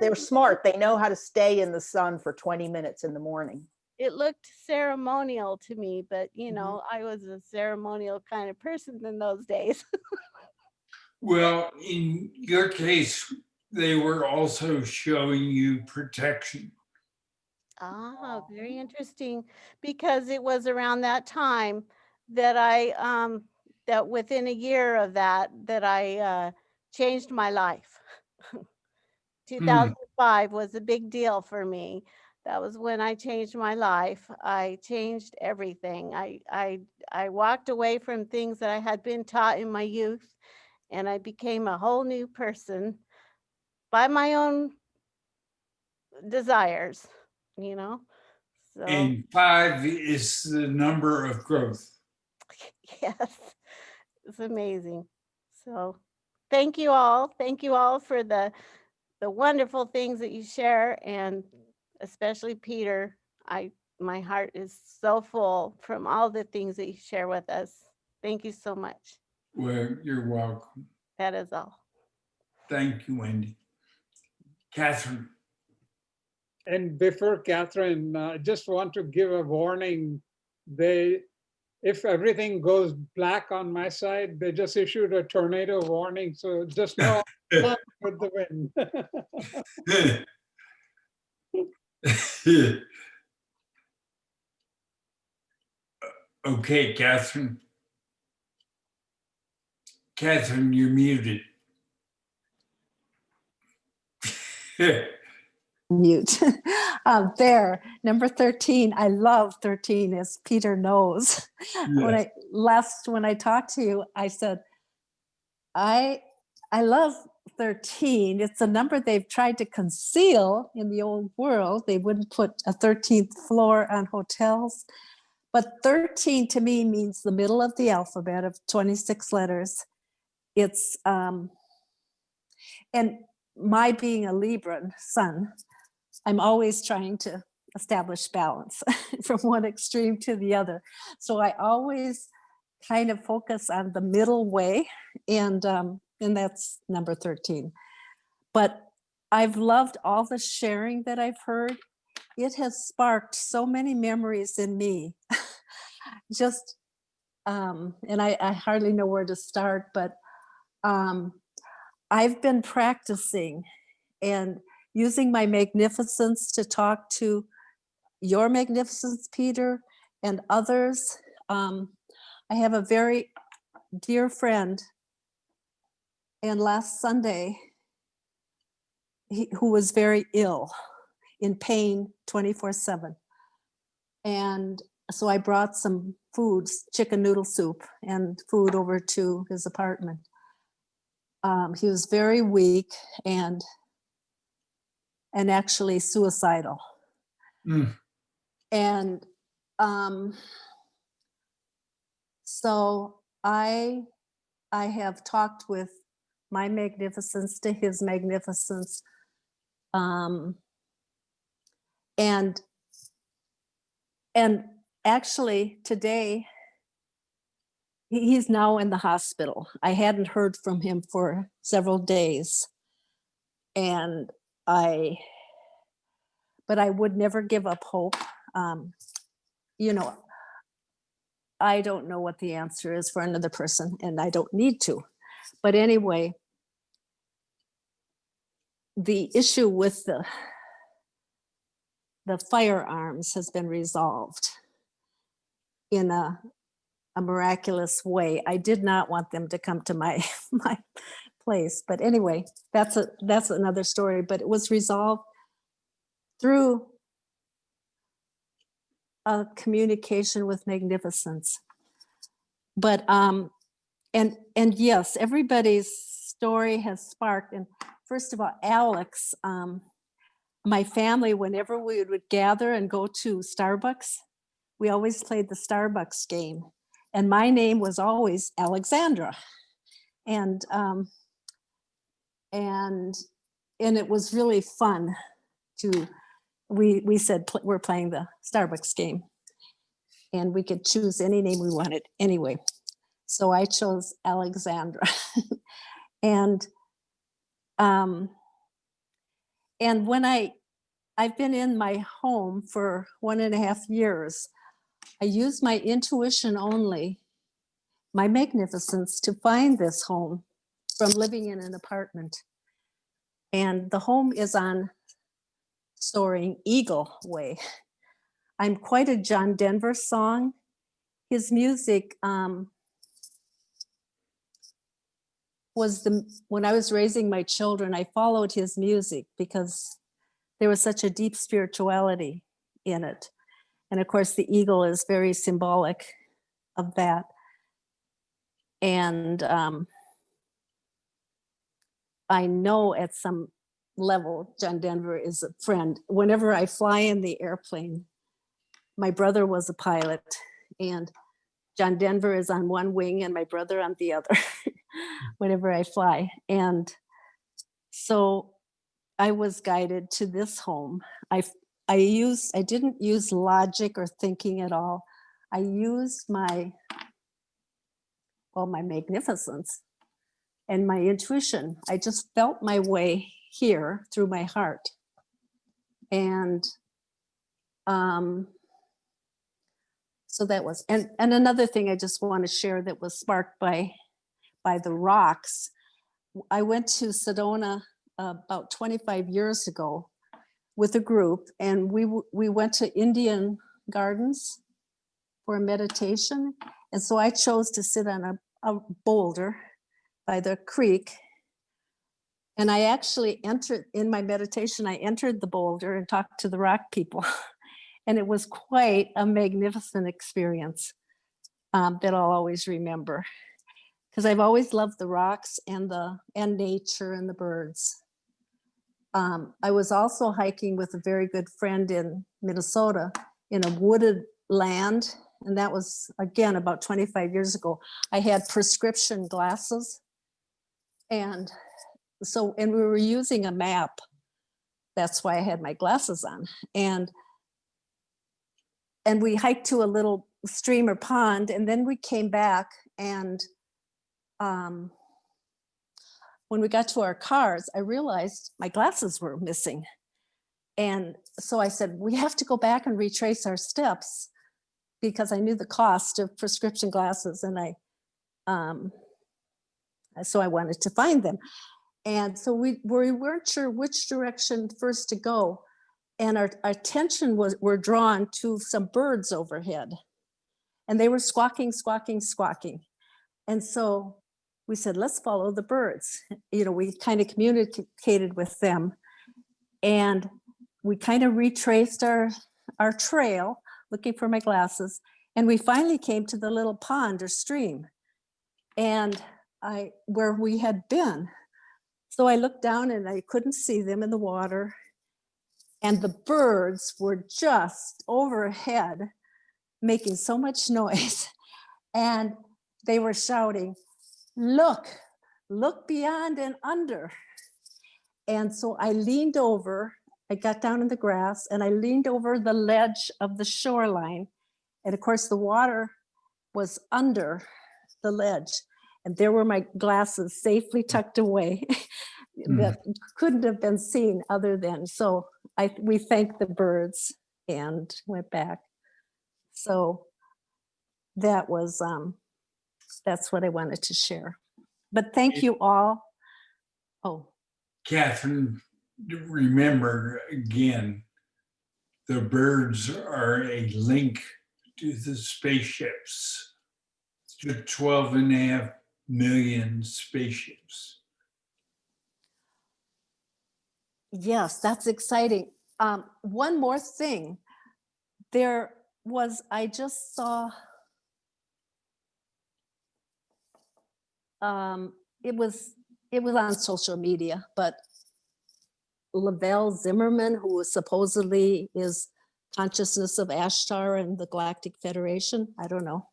They're smart. They know how to stay in the sun for 20 minutes in the morning. It looked ceremonial to me, but I was a ceremonial kind of person in those days. Well, in your case, they were also showing you protection. Ah, very interesting, because it was around that time that that within a year of that I changed my life. 2005 was a big deal for me. That was when I changed my life. I changed everything. I walked away from things that I had been taught in my youth, and I became a whole new person by my own desires, So. And 5 is the number of growth. Yes, it's amazing. So thank you all. Thank you all for the wonderful things that you share, and especially Peter. I my heart is so full from all the things that you share with us. Thank you so much. Well, you're welcome. That is all. Thank you, Wendy. Catherine. And before Catherine, I just want to give a warning. If everything goes black on my side, they just issued a tornado warning. So just know I'm with the wind. Okay, Catherine. Catherine, you're muted. Mute. There, number 13. I love 13, as Peter knows. When I talked to you, I said, I love 13. It's a number they've tried to conceal in the old world. They wouldn't put a 13th floor on hotels. But 13 to me means the middle of the alphabet of 26 letters. It's, and my being a Libran sun, I'm always trying to establish balance from one extreme to the other. So I always kind of focus on the middle way, and that's number 13. But I've loved all the sharing that I've heard. It has sparked so many memories in me. Just, and I hardly know where to start, but I've been practicing and using my magnificence to talk to your magnificence, Peter, and others. I have a very dear friend, and last Sunday, who was very ill, in pain 24/7. And so I brought some foods, chicken noodle soup and food over to his apartment. He was very weak and actually suicidal. And so I have talked with my magnificence to his magnificence. And actually today, he's now in the hospital. I hadn't heard from him for several days. And but I would never give up hope. You know, I don't know what the answer is for another person, and I don't need to. But anyway, the issue with the firearms has been resolved in a miraculous way. I did not want them to come to my place, but anyway, that's another story. But it was resolved through a communication with magnificence. But and yes, everybody's story has sparked. And first of all, Alex, my family, whenever we would gather and go to Starbucks, we always played the Starbucks game. And my name was always Alexandra. And it was really fun to, we said we're playing the Starbucks game, and we could choose any name we wanted anyway. So I chose Alexandra. And when I've been in my home for 1.5 years, I use my intuition only, my magnificence, to find this home from living in an apartment. And the home is on Soaring Eagle Way. I'm quite a John Denver song. His music when I was raising my children, I followed his music because there was such a deep spirituality in it. And of course, the eagle is very symbolic of that. And I know at some level, John Denver is a friend. Whenever I fly in the airplane, my brother was a pilot, and John Denver is on one wing and my brother on the other whenever I fly. And so I was guided to this home. I didn't use logic or thinking at all. I used my magnificence and my intuition. I just felt my way here through my heart. And so that was, and another thing I just want to share that was sparked by the rocks. I went to Sedona about 25 years ago with a group, and we went to Indian Gardens for a meditation. And so I chose to sit on a boulder by the creek. And I actually entered, in my meditation, I entered the boulder and talked to the rock people. And it was quite a magnificent experience that I'll always remember. Because I've always loved the rocks and nature and the birds. I was also hiking with a very good friend in Minnesota in a wooded land. And that was, again, about 25 years ago. I had prescription glasses. And we were using a map. That's why I had my glasses on. And we hiked to a little stream or pond, and then we came back, and when we got to our cars, I realized my glasses were missing. And so I said, we have to go back and retrace our steps, because I knew the cost of prescription glasses, and so I wanted to find them. And so we weren't sure which direction first to go. And our attention were drawn to some birds overhead. And they were squawking, squawking, squawking. And so we said, let's follow the birds. We kind of communicated with them. And we kind of retraced our trail, looking for my glasses. And we finally came to the little pond or stream, and where we had been. So I looked down and I couldn't see them in the water. And the birds were just overhead, making so much noise. And they were shouting, look beyond and under. And so I leaned over, I got down in the grass, and I leaned over the ledge of the shoreline. And of course, the water was under the ledge. And there were my glasses safely tucked away that couldn't have been seen other than. So we thanked the birds and went back. So that was, that's what I wanted to share. But thank you all. Oh. Catherine, remember again, the birds are a link to the spaceships, to 12.5 million spaceships. Yes, that's exciting. One more thing. I just saw, it was on social media, but Lavelle Zimmerman, who supposedly is consciousness of Ashtar and the Galactic Federation, I don't know.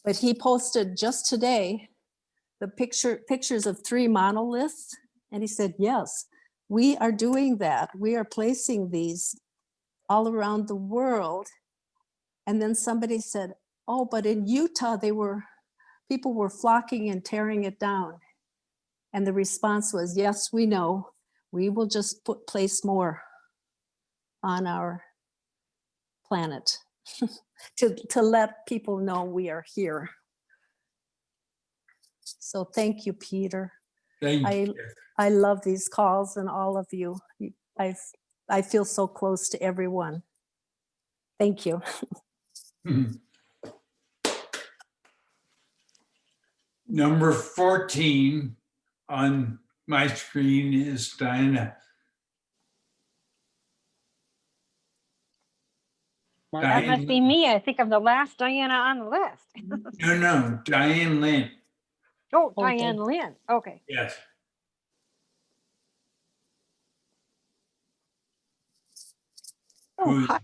But he posted just today the pictures of 3 monoliths. And he said, yes, we are doing that. We are placing these all around the world. And then somebody said, oh, but in Utah, people were flocking and tearing it down. And the response was, yes, we know. We will just place more on our planet to let people know we are here. So thank you, Peter. Thank you. I love these calls and all of you. I feel so close to everyone. Thank you. Number 14 on my screen is Diana. That must be me. I think I'm the last Diana on the list. No, Diane Lynn. Oh, Diane Lynn. Okay. Yes. Oh, hi.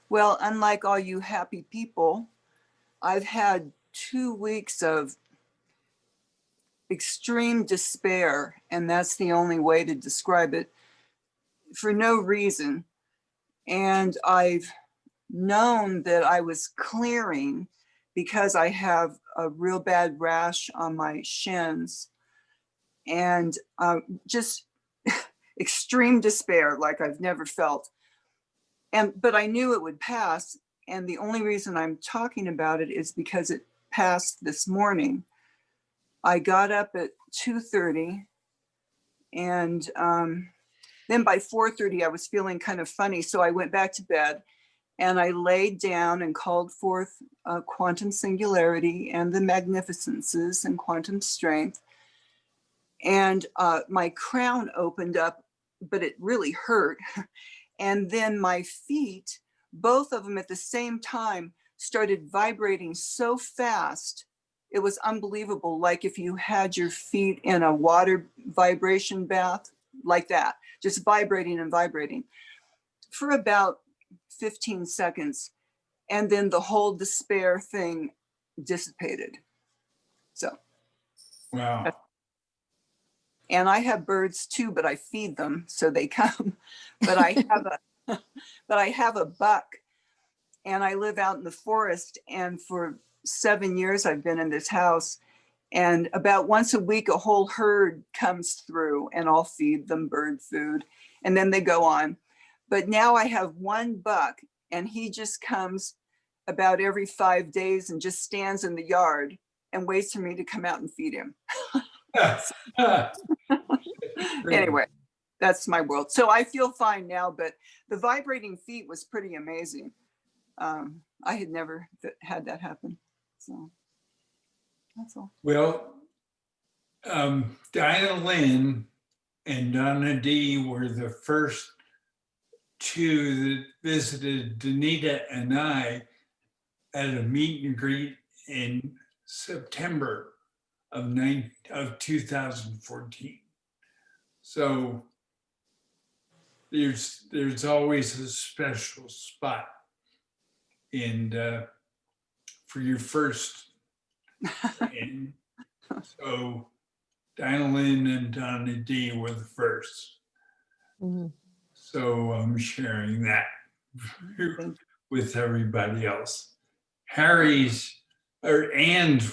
Well, unlike all you happy people, I've had 2 weeks of extreme despair, and that's the only way to describe it. for no reason. And I've known that I was clearing because I have a real bad rash on my shins, and just extreme despair like I've never felt. But I knew it would pass. And the only reason I'm talking about it is because it passed this morning. I got up at 2:30, and then by 4:30 I was feeling kind of funny. So I went back to bed and I laid down and called forth quantum singularity and the magnificences and quantum strength. And my crown opened up, but it really hurt. And then my feet, both of them at the same time, started vibrating so fast. It was unbelievable. Like if you had your feet in a water vibration bath, like that, just vibrating and vibrating for about 15 seconds. And then the whole despair thing dissipated. So. Wow. And I have birds too, but I feed them, so they come. But I have a buck, and I live out in the forest. And for 7 years, I've been in this house. And about once a week, a whole herd comes through, and I'll feed them bird food, and then they go on. But now I have one buck, and he just comes about every 5 days and just stands in the yard and waits for me to come out and feed him. Anyway, that's my world. So I feel fine now, but the vibrating feet was pretty amazing. I had never had that happen. So that's all. Well, Dinah Lynn and Donna D were the first two that visited Danita and I at a meet and greet in September of 2014. So there's always a special spot. And for your first. And so Dinah Lynn and Donna D were the first. Mm-hmm. So I'm sharing that with everybody else. Ann's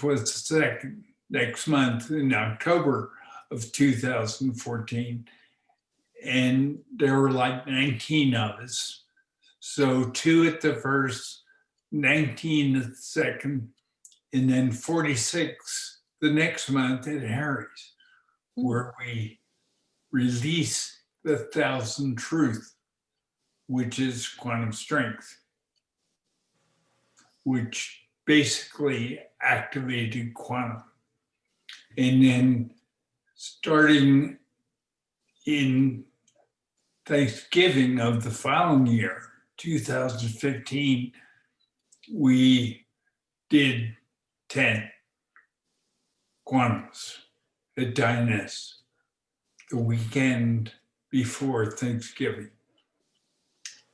was the second next month in October of 2014. And there were like 19 of us. So 2 at the first, 19 at the second, and then 46 the next month at Harry's, where we release the 1,000 truth, which is quantum strength, which basically activated quantum. And then starting in Thanksgiving of the following year, 2015, we did 10 quantums at Dinah's the weekend before Thanksgiving.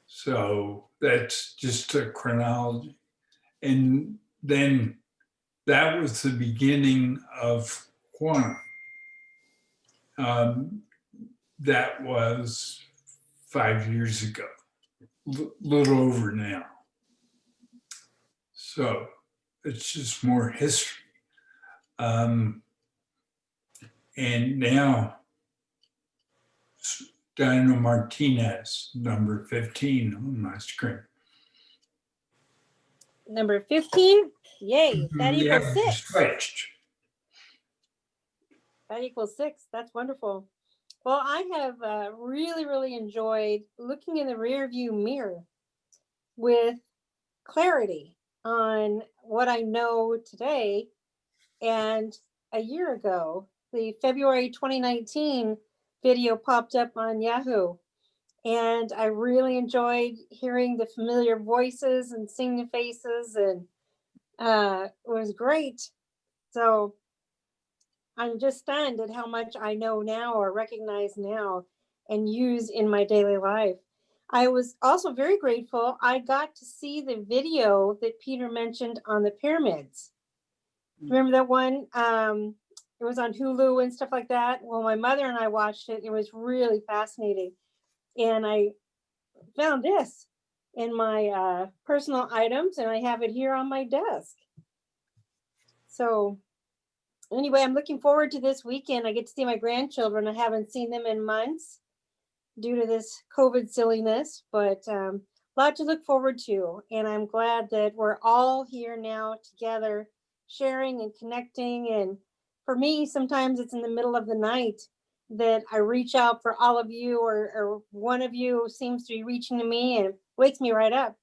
So that's just a chronology. And then that was the beginning of quantum. That was 5 years ago, little over now. So it's just more history. And now, Dinah Martinez, number 15 on my screen. Number 15, yay, that Yeah, equals 6. switched. That equals 6. That's wonderful. Well, I have really, really enjoyed looking in the rear view mirror with clarity on what I know today. And a year ago, the February 2019 video popped up on Yahoo. And I really enjoyed hearing the familiar voices and seeing the faces, and it was great. So I'm just stunned at how much I know now or recognize now and use in my daily life. I was also very grateful. I got to see the video that Peter mentioned on the pyramids. Remember that one? It was on Hulu and stuff like that. Well, my mother and I watched it. It was really fascinating. and I found this in my personal items, and I have it here on my desk. So anyway, I'm looking forward to this weekend. I get to see my grandchildren. I haven't seen them in months due to this COVID silliness, but a lot to look forward to. And I'm glad that we're all here now together, sharing and connecting. And for me, sometimes it's in the middle of the night that I reach out for all of you, or one of you seems to be reaching to me and wakes me right up.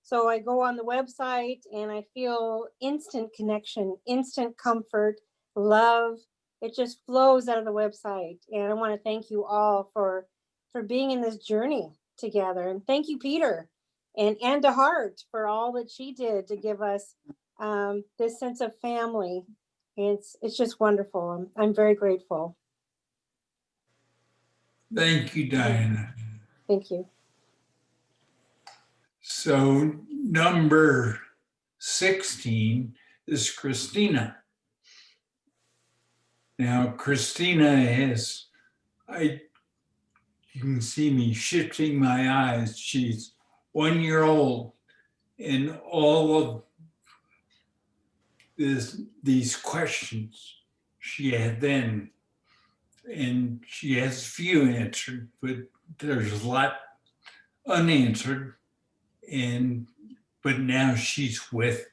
So I go on the website and I feel instant connection, instant comfort, love. It just flows out of the website. And I want to thank you all for being in this journey together. And thank you, Peter and DeHart, for all that she did to give us this sense of family. It's just wonderful. I'm very grateful. Thank you, Diana. Thank you. So number 16 is Christina. Now, Christina has, you can see me shifting my eyes. She's 1 year old, and all of these questions she had then, and she has few answered, but there's a lot unanswered. But now she's with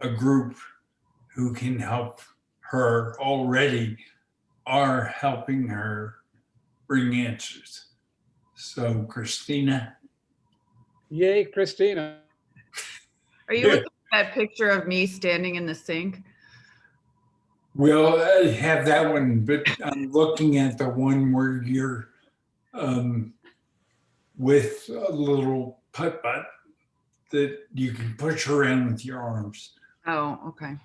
a group who can help her, already are helping her bring answers. So Christina. Yay, Christina. Are you looking at that picture of me standing in the sink? Well, I have that one, but I'm looking at the one where you're with a little putt-putt that you can push around with your arms. Oh, okay.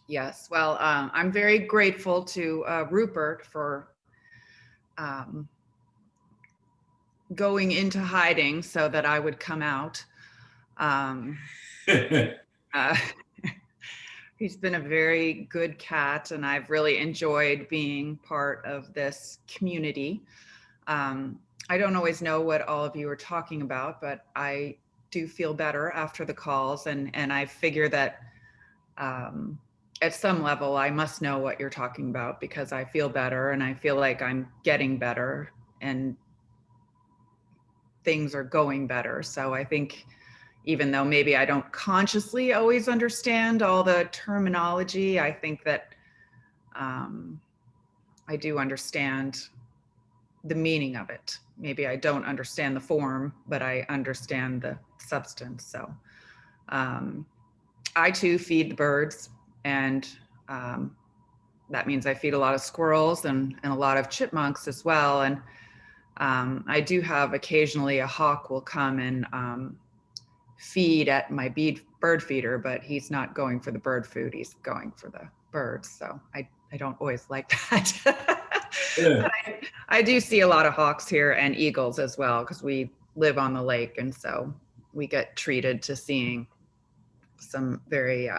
Yes. Well, I'm very grateful to Rupert for going into hiding so that I would come out. He's been a very good cat, and I've really enjoyed being part of this community. I don't always know what all of you are talking about, but I do feel better after the calls, and I figure that at some level I must know what you're talking about, because I feel better and I feel like I'm getting better and things are going better. So I think even though maybe I don't consciously always understand all the terminology, I think that I do understand the meaning of it. Maybe I don't understand the form, but I understand the substance. So I too feed the birds, and that means I feed a lot of squirrels and a lot of chipmunks as well. And I do have occasionally a hawk will come and feed at my bird feeder, but he's not going for the bird food, he's going for the birds. So I don't always like that. Yeah. I do see a lot of hawks here and eagles as well, because we live on the lake, and so we get treated to seeing some very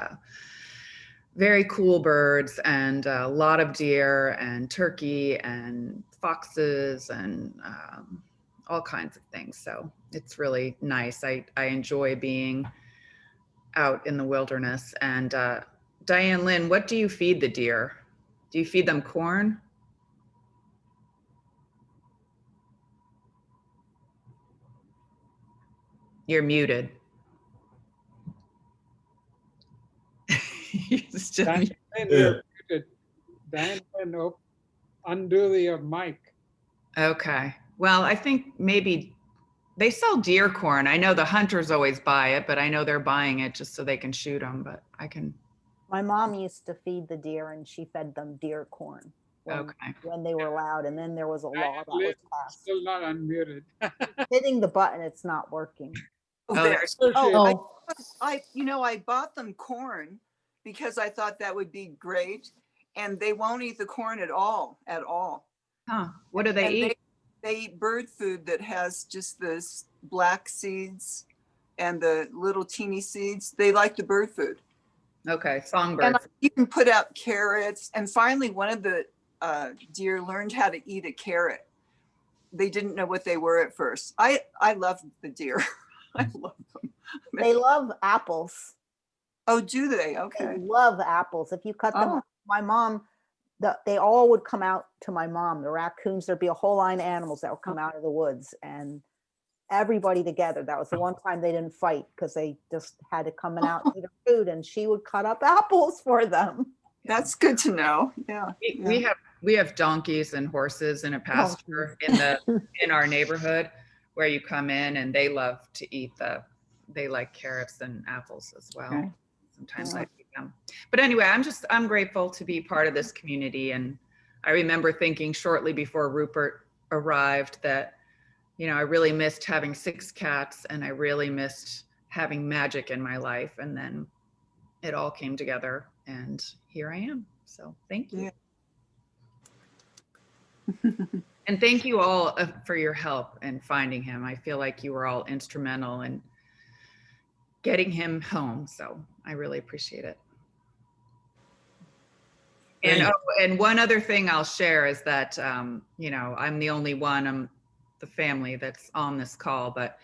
very cool birds, and a lot of deer and turkey and foxes and all kinds of things. So it's really nice. I enjoy being out in the wilderness. And Diane Lynn, what do you feed the deer? Do you feed them corn? You're muted. Diane, you're muted. Diane, undo your mic. Okay. Well, I think maybe they sell deer corn. I know the hunters always buy it, but I know they're buying it just so they can shoot them, but I can. My mom used to feed the deer, and she fed them deer corn when they were allowed. And then there was a law that was passed. Still not unmuted. Hitting the button, it's not working. I bought them corn because I thought that would be great, and they won't eat the corn at all. Huh? What do they eat? They eat bird food that has just the black seeds and the little teeny seeds. They like the bird food. Okay, songbirds. And you can put out carrots. And finally, one of the deer learned how to eat a carrot. they didn't know what they were at first. I love the deer. I love them. They love apples. Oh, do they? They Okay. love apples. If you cut them, Oh. my mom, they all would come out to my mom. The raccoons, there'd be a whole line of animals that would come out of the woods, and everybody together. That was the one time they didn't fight because they just had to come out and eat their food, and she would cut up apples for them. That's good to know. Yeah. We have donkeys and horses in a pasture in our neighborhood where you come in, and they love to eat they like carrots and apples as well. Okay. Sometimes I eat them. But anyway, I'm grateful to be part of this community. And I remember thinking shortly before Rupert arrived that, you know, I really missed having 6 cats, and I really missed having magic in my life. And then it all came together, and here I am. So thank you. Yeah. And thank you all for your help in finding him. I feel like you were all instrumental in getting him home. So I really appreciate it. And one other thing I'll share is that, you know, I'm the only one of the family that's on this call, but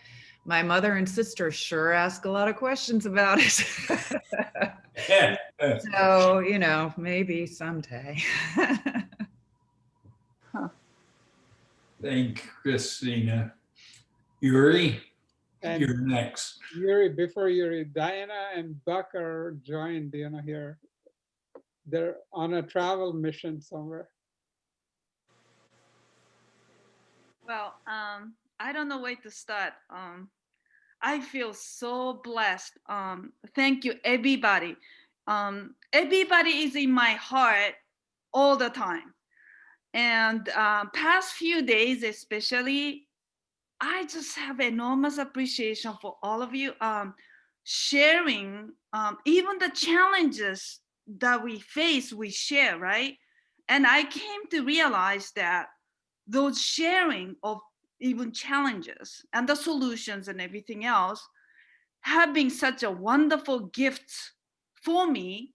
my mother and sister sure ask a lot of questions about it. So, you know, maybe someday. Thank you, Christina. Yuri, And you're next. Yuri, before Yuri, Diana and Buck are joined, you know, here. They're on a travel mission somewhere. Well, I don't know where to start. I feel so blessed. Thank you, everybody. Everybody is in my heart all the time. And past few days, especially, I just have enormous appreciation for all of you sharing, even the challenges that we face, we share, right? And I came to realize that those sharing of even challenges and the solutions and everything else have been such a wonderful gift for me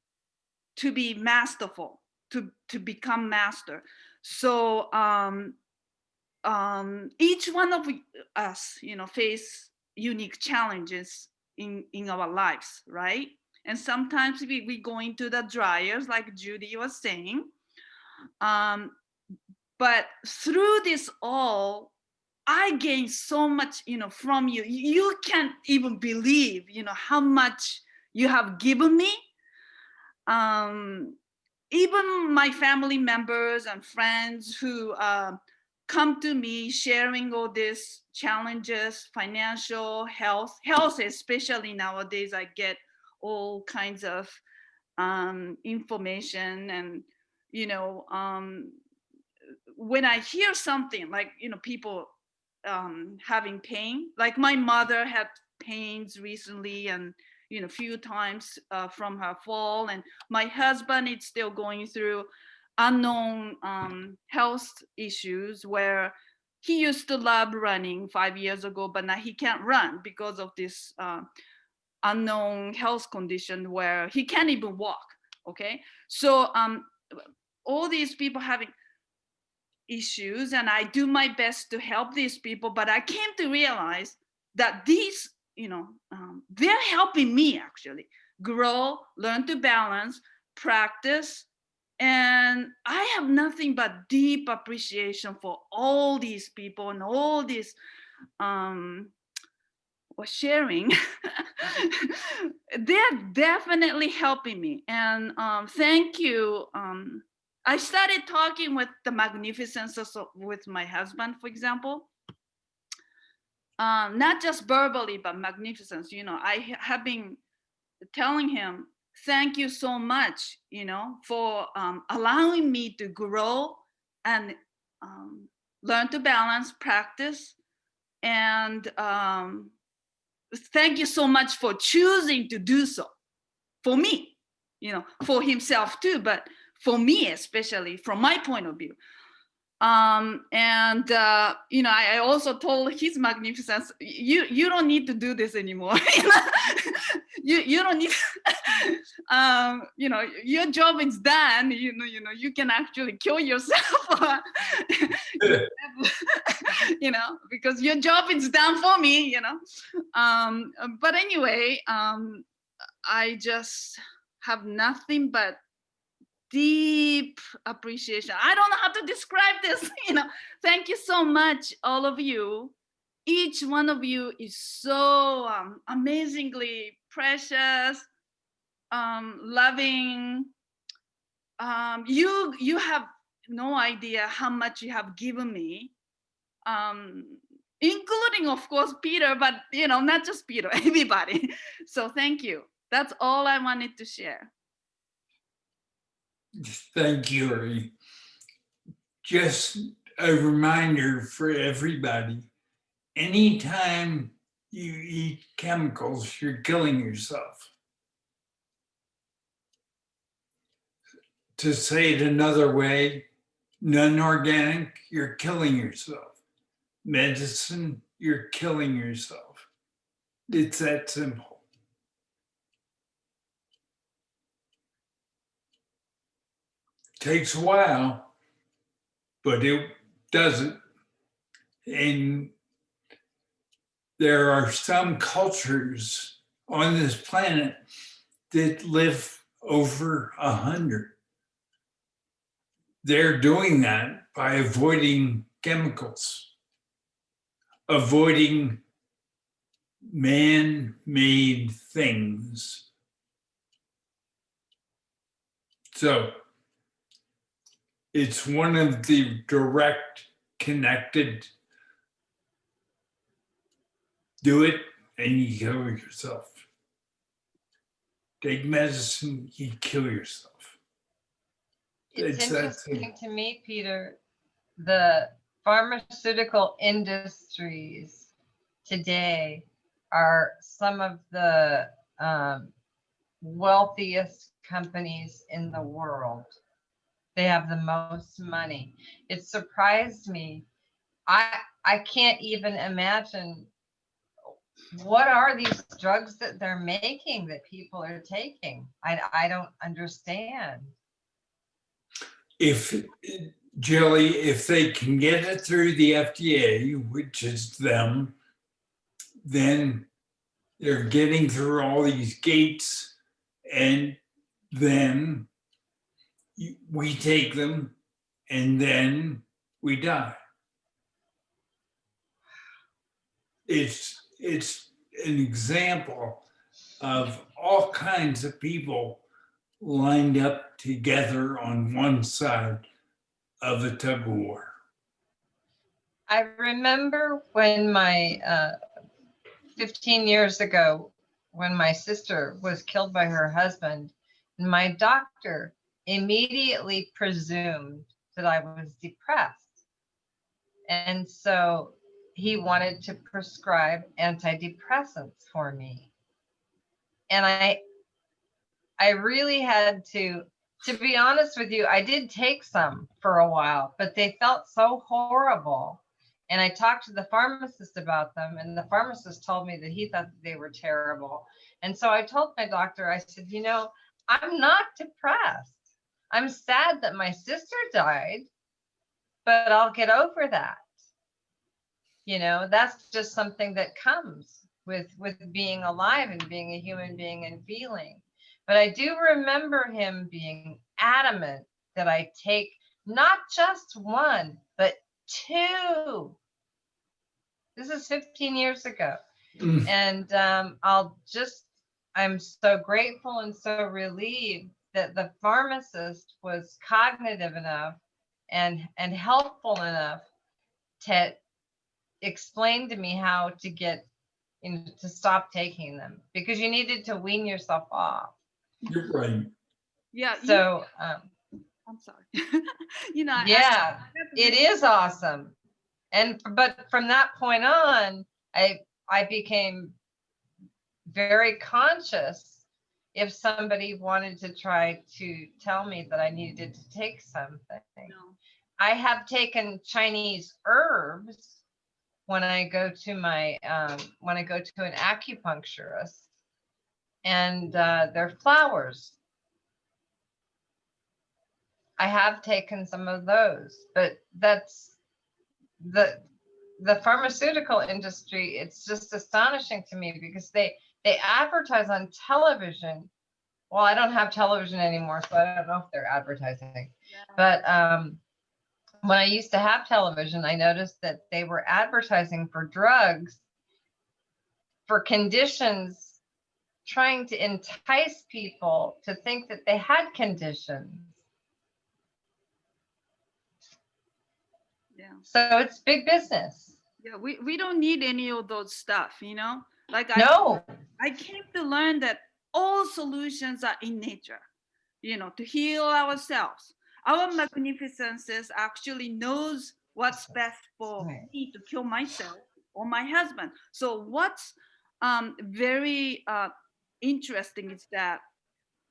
to be masterful, to become master. So each one of us, you know, face unique challenges in our lives, right? And sometimes we go into the dryers, like Judy was saying. But through this all, I gained so much, you know, from you. You can't even believe, you know, how much you have given me. Even my family members and friends who come to me sharing all these challenges, financial, health especially nowadays, I get all kinds of information. And, you know, when I hear something like, you know, people having pain, like my mother had pains recently, and, you know, a few times from her fall, and my husband is still going through unknown health issues, where he used to love running 5 years ago, but now he can't run because of this unknown health condition where he can't even walk. Okay, so all these people having issues, and I do my best to help these people, but I came to realize that these, you know, they're helping me actually grow, learn to balance, practice. And I have nothing but deep appreciation for all these people and all this sharing. They're definitely helping me. And thank you. I started talking with the magnificence with my husband, for example. Not just verbally, but magnificence. You know, I have been telling him, thank you so much, you know, for allowing me to grow and learn to balance, practice. And thank you so much for choosing to do so for me, you know, for himself too, but for me, especially from my point of view. You know, I also told His Magnificence, you don't need to do this anymore. You don't need, you know, your job is done. You know, you can actually kill yourself. You know, because your job is done for me. You know, but anyway, I just have nothing but deep appreciation. I don't know how to describe this. You know, thank you so much, all of you. Each one of you is so amazingly precious, loving. You have no idea how much you have given me, including, of course, Peter, but you know, not just Peter, everybody. So thank you. That's all I wanted to share. Thank you, Ori. Just a reminder for everybody, anytime you eat chemicals, you're killing yourself. To say it another way, non-organic, you're killing yourself. Medicine, you're killing yourself. It's that simple. Takes a while, but it doesn't. And there are some cultures on this planet that live over 100. They're doing that by avoiding chemicals, avoiding man-made things. So it's one of the direct connected, do it and you kill yourself. Take medicine, you kill yourself. It's that interesting simple. to me, Peter, the pharmaceutical industries today are some of the wealthiest companies in the world. They have the most money. It surprised me. I can't even imagine, what are these drugs that they're making that people are taking? I don't understand. If Jelly, if they can get it through the FDA, which is them, then they're getting through all these gates, and then we take them and then we die. It's an example of all kinds of people lined up together on one side of a tug of war. I remember when my 15 years ago, when my sister was killed by her husband, my doctor immediately presumed that I was depressed. And so he wanted to prescribe antidepressants for me. And I really had to be honest with you, I did take some for a while, but they felt so horrible. And I talked to the pharmacist about them, and the pharmacist told me that he thought that they were terrible. And so I told my doctor, I said, you know, I'm not depressed. I'm sad that my sister died, but I'll get over that. You know, that's just something that comes with being alive and being a human being and feeling. But I do remember him being adamant that I take not just one, but two. This is 15 years ago. And I'm so grateful and so relieved that the pharmacist was cognitive enough and helpful enough to explain to me how to get, you know, to stop taking them, because you needed to wean yourself off. You're right. Yeah. So I'm sorry. You know. Yeah, it is awesome. But from that point on, I became very conscious if somebody wanted to try to tell me that I needed to take something. I have taken Chinese herbs when I go to my when I go to an acupuncturist, and they're flowers. I have taken some of those, but that's the pharmaceutical industry. It's just astonishing to me because they advertise on television. Well, I don't have television anymore, so I don't know if they're advertising. But when I used to have television, I noticed that they were advertising for drugs for conditions, trying to entice people to think that they had conditions. Yeah. So it's big business. Yeah, we don't need any of those stuff, you know? Like No. I came to learn that all solutions are in nature, you know, to heal ourselves. Our magnificences actually knows what's best for me to kill myself or my husband. So what's very interesting is that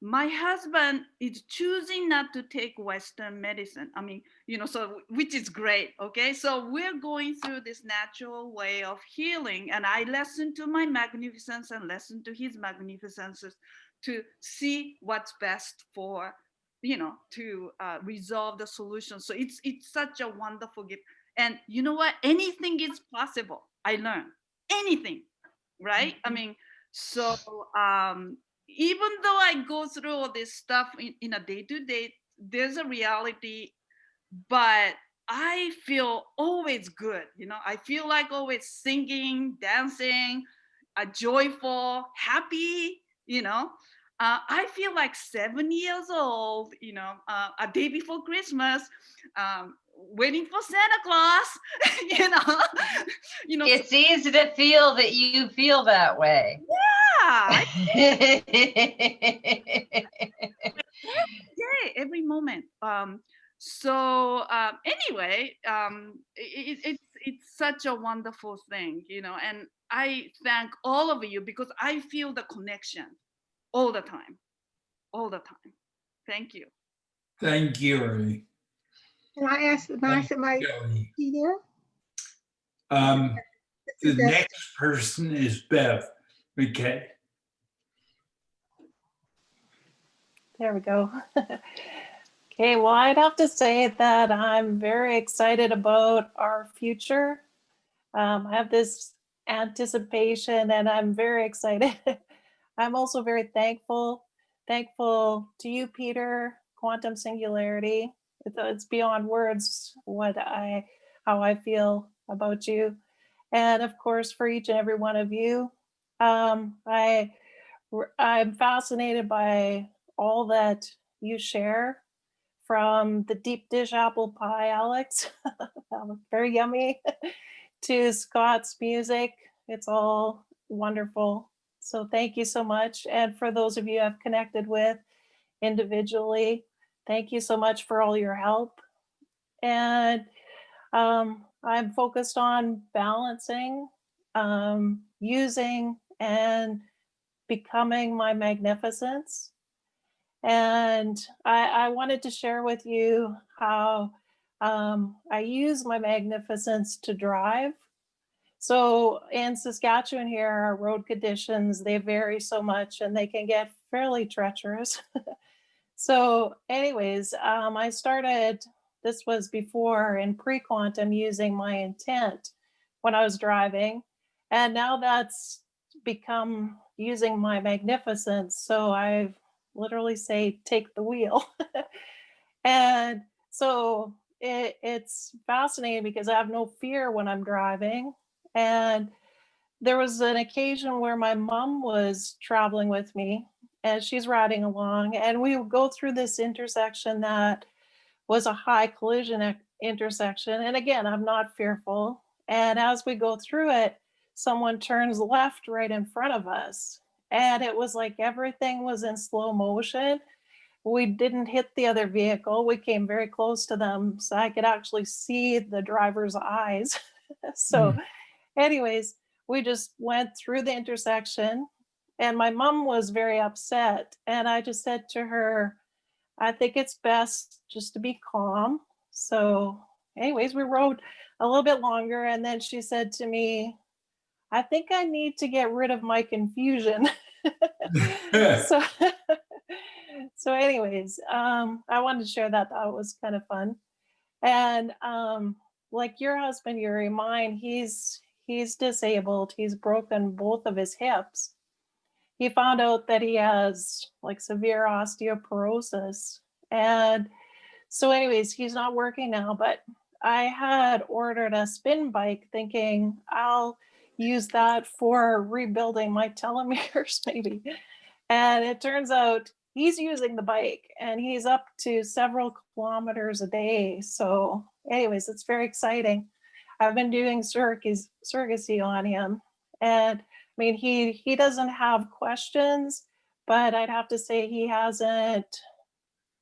my husband is choosing not to take Western medicine. I mean, you know, so which is great. Okay. So we're going through this natural way of healing. And I listen to my magnificence and listen to his magnificences to see what's best for, you know, to resolve the solution. So it's such a wonderful gift. And you know what? Anything is possible. I learned anything, right? I mean, so even though I go through all this stuff in a day-to-day, there's a reality, but I feel always good. You know, I feel like always singing, dancing, joyful, happy, you know. I feel like 7 years old, you know, a day before Christmas, waiting for Santa Claus, you know. It's easy to feel that you feel that way. Yeah. Every moment. Anyway, it's such a wonderful thing, you know, and I thank all of you because I feel the connection all the time. Thank you. Thank you, Ernie. Can I ask my Peter? The next person is Bev McKay. There we go. Okay, well, I'd have to say that I'm very excited about our future. I have this anticipation and I'm very excited. I'm also very thankful to you, Peter, Quantum Singularity. It's beyond words how I feel about you. And of course, for each and every one of you, I'm fascinated by all that you share, from the deep dish apple pie, Alex, that was very yummy, to Scott's music. It's all wonderful. So thank you so much. And for those of you I've connected with individually, thank you so much for all your help. And I'm focused on balancing, using, and becoming my magnificence. And I wanted to share with you how I use my magnificence to drive. So in Saskatchewan here, our road conditions, they vary so much and they can get fairly treacherous. So anyways, I started, this was before in pre-quantum, using my intent when I was driving. And now that's become using my magnificence. So I've literally say, take the wheel. And so it's fascinating because I have no fear when I'm driving. And there was an occasion where my mom was traveling with me and she's riding along, and we would go through this intersection that was a high collision intersection. And again, I'm not fearful. And as we go through it, someone turns left right in front of us. And it was like everything was in slow motion. We didn't hit the other vehicle. We came very close to them, so I could actually see the driver's eyes. So anyways, we just went through the intersection and my mom was very upset. And I just said to her, I think it's best just to be calm. So anyways, we rode a little bit longer, and then she said to me, I think I need to get rid of my confusion. so so anyways, I wanted to share that. That was kind of fun. And like your husband, Yuri, mine, he's disabled. He's broken both of his hips. He found out that he has like severe osteoporosis. And so anyways, he's not working now, but I had ordered a spin bike thinking I'll use that for rebuilding my telomeres maybe. And it turns out he's using the bike and he's up to several kilometers a day. So anyways, it's very exciting. I've been doing surrogacy on him. And I mean, he doesn't have questions, but I'd have to say he hasn't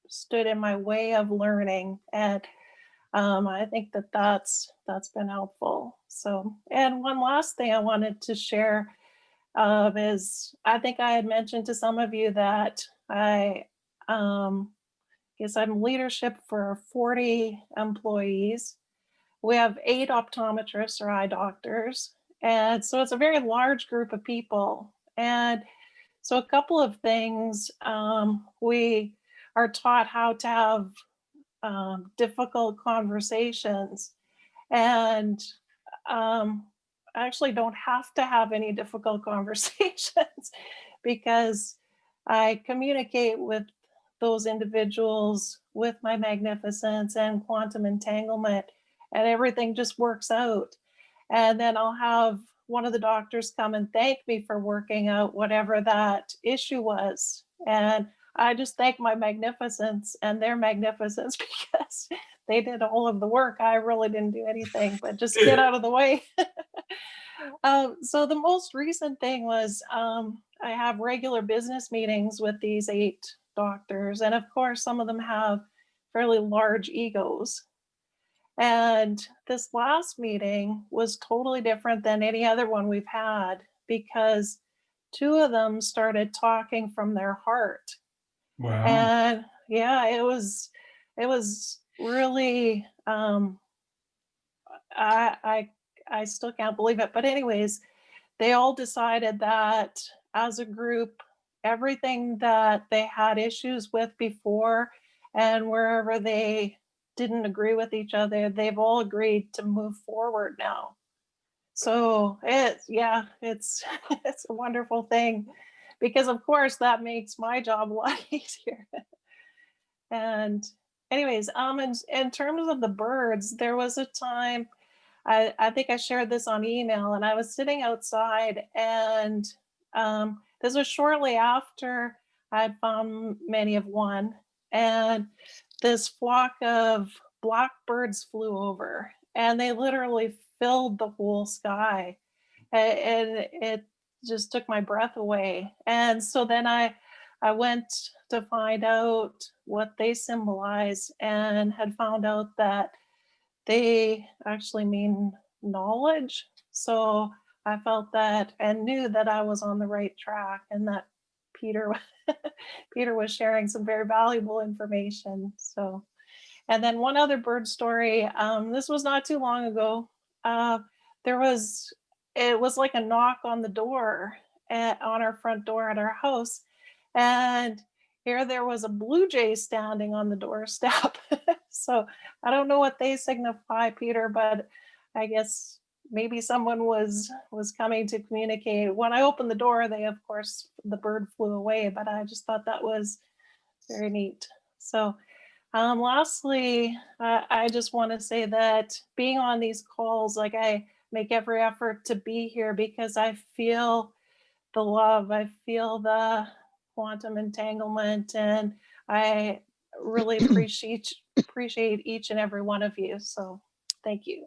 stood in my way of learning. And I think that that's been helpful. So, and one last thing I wanted to share is I think I had mentioned to some of you that I guess I'm leadership for 40 employees. We have 8 optometrists or eye doctors. And so it's a very large group of people. And so a couple of things, we are taught how to have difficult conversations. And I actually don't have to have any difficult conversations because I communicate with those individuals with my magnificence and quantum entanglement, and everything just works out. And then I'll have one of the doctors come and thank me for working out whatever that issue was. And I just thank my magnificence and their magnificence because they did all of the work. I really didn't do anything, but just get out of the way. So the most recent thing was I have regular business meetings with these 8 doctors. And of course, some of them have fairly large egos. And this last meeting was totally different than any other one we've had because 2 of them started talking from their heart. Wow. And yeah, it was really I still can't believe it. But anyways, they all decided that as a group, everything that they had issues with before and wherever they didn't agree with each other, they've all agreed to move forward now. So it's it's a wonderful thing because of course that makes my job a lot easier. And anyways, in terms of the birds, there was a time I think I shared this on email, and I was sitting outside, and this was shortly after I had found many of one, and this flock of blackbirds flew over, and they literally filled the whole sky, and it just took my breath away. And so then I went to find out what they symbolize, and had found out that they actually mean knowledge. So I felt that and knew that I was on the right track, and that Peter Peter was sharing some very valuable information. So, and then one other bird story. This was not too long ago. It was like a knock on the door on our front door at our house, and here there was a blue jay standing on the doorstep. So I don't know what they signify, Peter, but I guess maybe someone was coming to communicate. When I opened the door, the bird flew away, but I just thought that was very neat. So lastly, I just want to say that being on these calls, like I make every effort to be here because I feel the love, I feel the quantum entanglement, and I really appreciate each and every one of you. So thank you.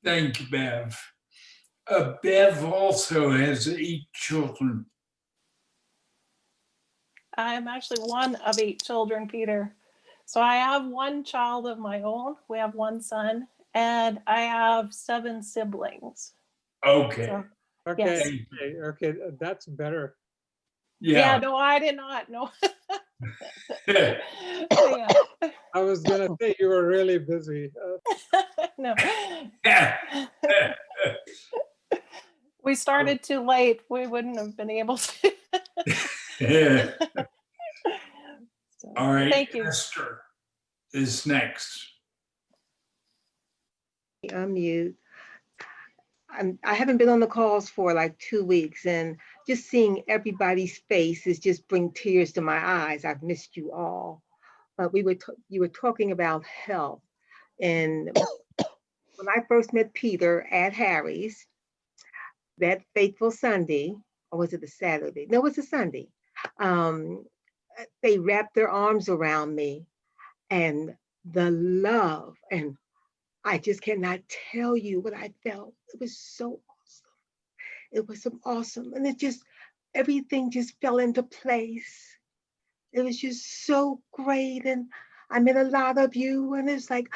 Thank you, Bev. Bev also has 8 children. I'm actually one of 8 children, Peter. So I have 1 child of my own. We have 1 son, and I have 7 siblings. Okay. So, Okay, yes. okay, that's better. Yeah, no, I did not. No. Yeah. I was gonna say you were really busy. No. We started too late. We wouldn't have been able to. Yeah. So, All right, thank you. Esther is next. Unmute. I haven't been on the calls for like 2 weeks, and just seeing everybody's faces just bring tears to my eyes. I've missed you all. But you were talking about health, and when I first met Peter at Harry's, that fateful Sunday, or was it a Saturday? No, it was a Sunday. They wrapped their arms around me, and the love, and I just cannot tell you what I felt. It was so awesome. It was so awesome. And everything just fell into place. It was just so great. And I met a lot of you, and it's like,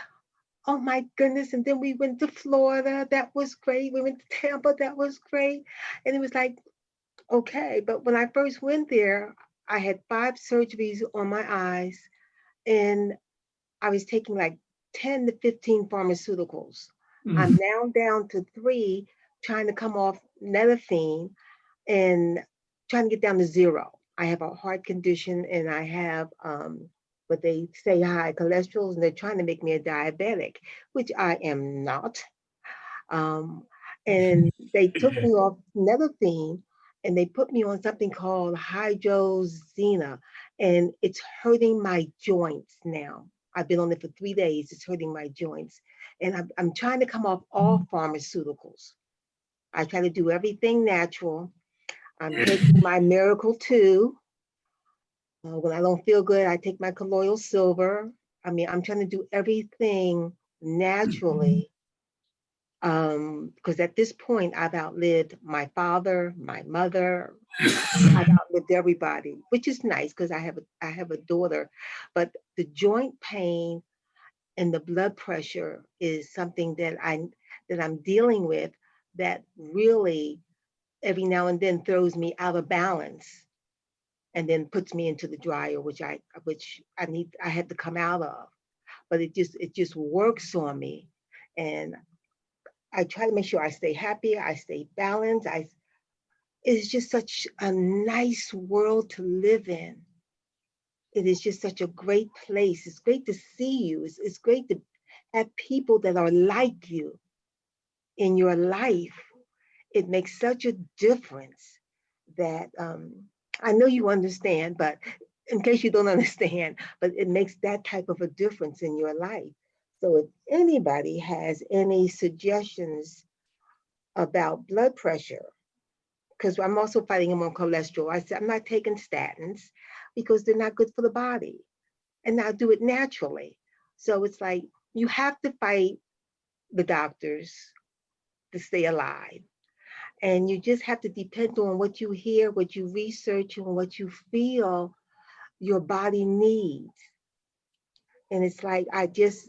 oh my goodness. And then we went to Florida. That was great. We went to Tampa. That was great. And it was like, okay. But when I first went there, I had 5 surgeries on my eyes, and I was taking like 10 to 15 pharmaceuticals. I'm now down to 3, trying to come off Netafine and trying to get down to 0. I have a heart condition, and I have what they say high cholesterol, and they're trying to make me a diabetic, which I am not. And they took me off Netafine, and they put me on something called Hydrozina, and it's hurting my joints now. I've been on it for 3 days. It's hurting my joints. And I'm trying to come off all pharmaceuticals. I try to do everything natural. I'm taking my Miracle 2. When I don't feel good, I take my Colloidal Silver. I mean, I'm trying to do everything naturally. Because at this point, I've outlived my father, my mother. I've outlived everybody, which is nice because I have a daughter. But the joint pain and the blood pressure is something that I'm dealing with, that really every now and then throws me out of balance, and then puts me into the dryer, which I had to come out of. But it just works on me, and I try to make sure I stay happy, I stay balanced. It's just such a nice world to live in. It is just such a great place. It's great to see you. It's great to have people that are like you in your life. It makes such a difference that I know you understand, but in case you don't understand, but it makes that type of a difference in your life. So if anybody has any suggestions about blood pressure, because I'm also fighting them on cholesterol. I said, I'm not taking statins because they're not good for the body. And I'll do it naturally. So it's like, you have to fight the doctors to stay alive. And you just have to depend on what you hear, what you research, and what you feel your body needs. And it's like, I just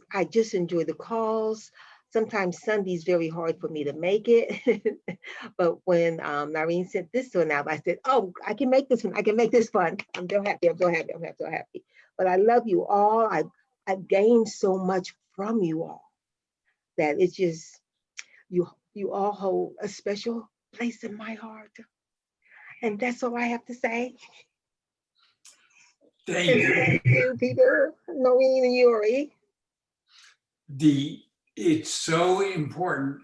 enjoy the calls. Sometimes Sunday's very hard for me to make it. But when Nareen sent this one out, I said, oh, I can make this one. I can make this fun. I'm so happy. I'm so happy. I'm so happy. But I love you all. I've gained so much from you all that it's just, you all hold a special place in my heart. And that's all I have to say. Thank you. Thank you, Peter, Noreen, and Yuri. It's so important,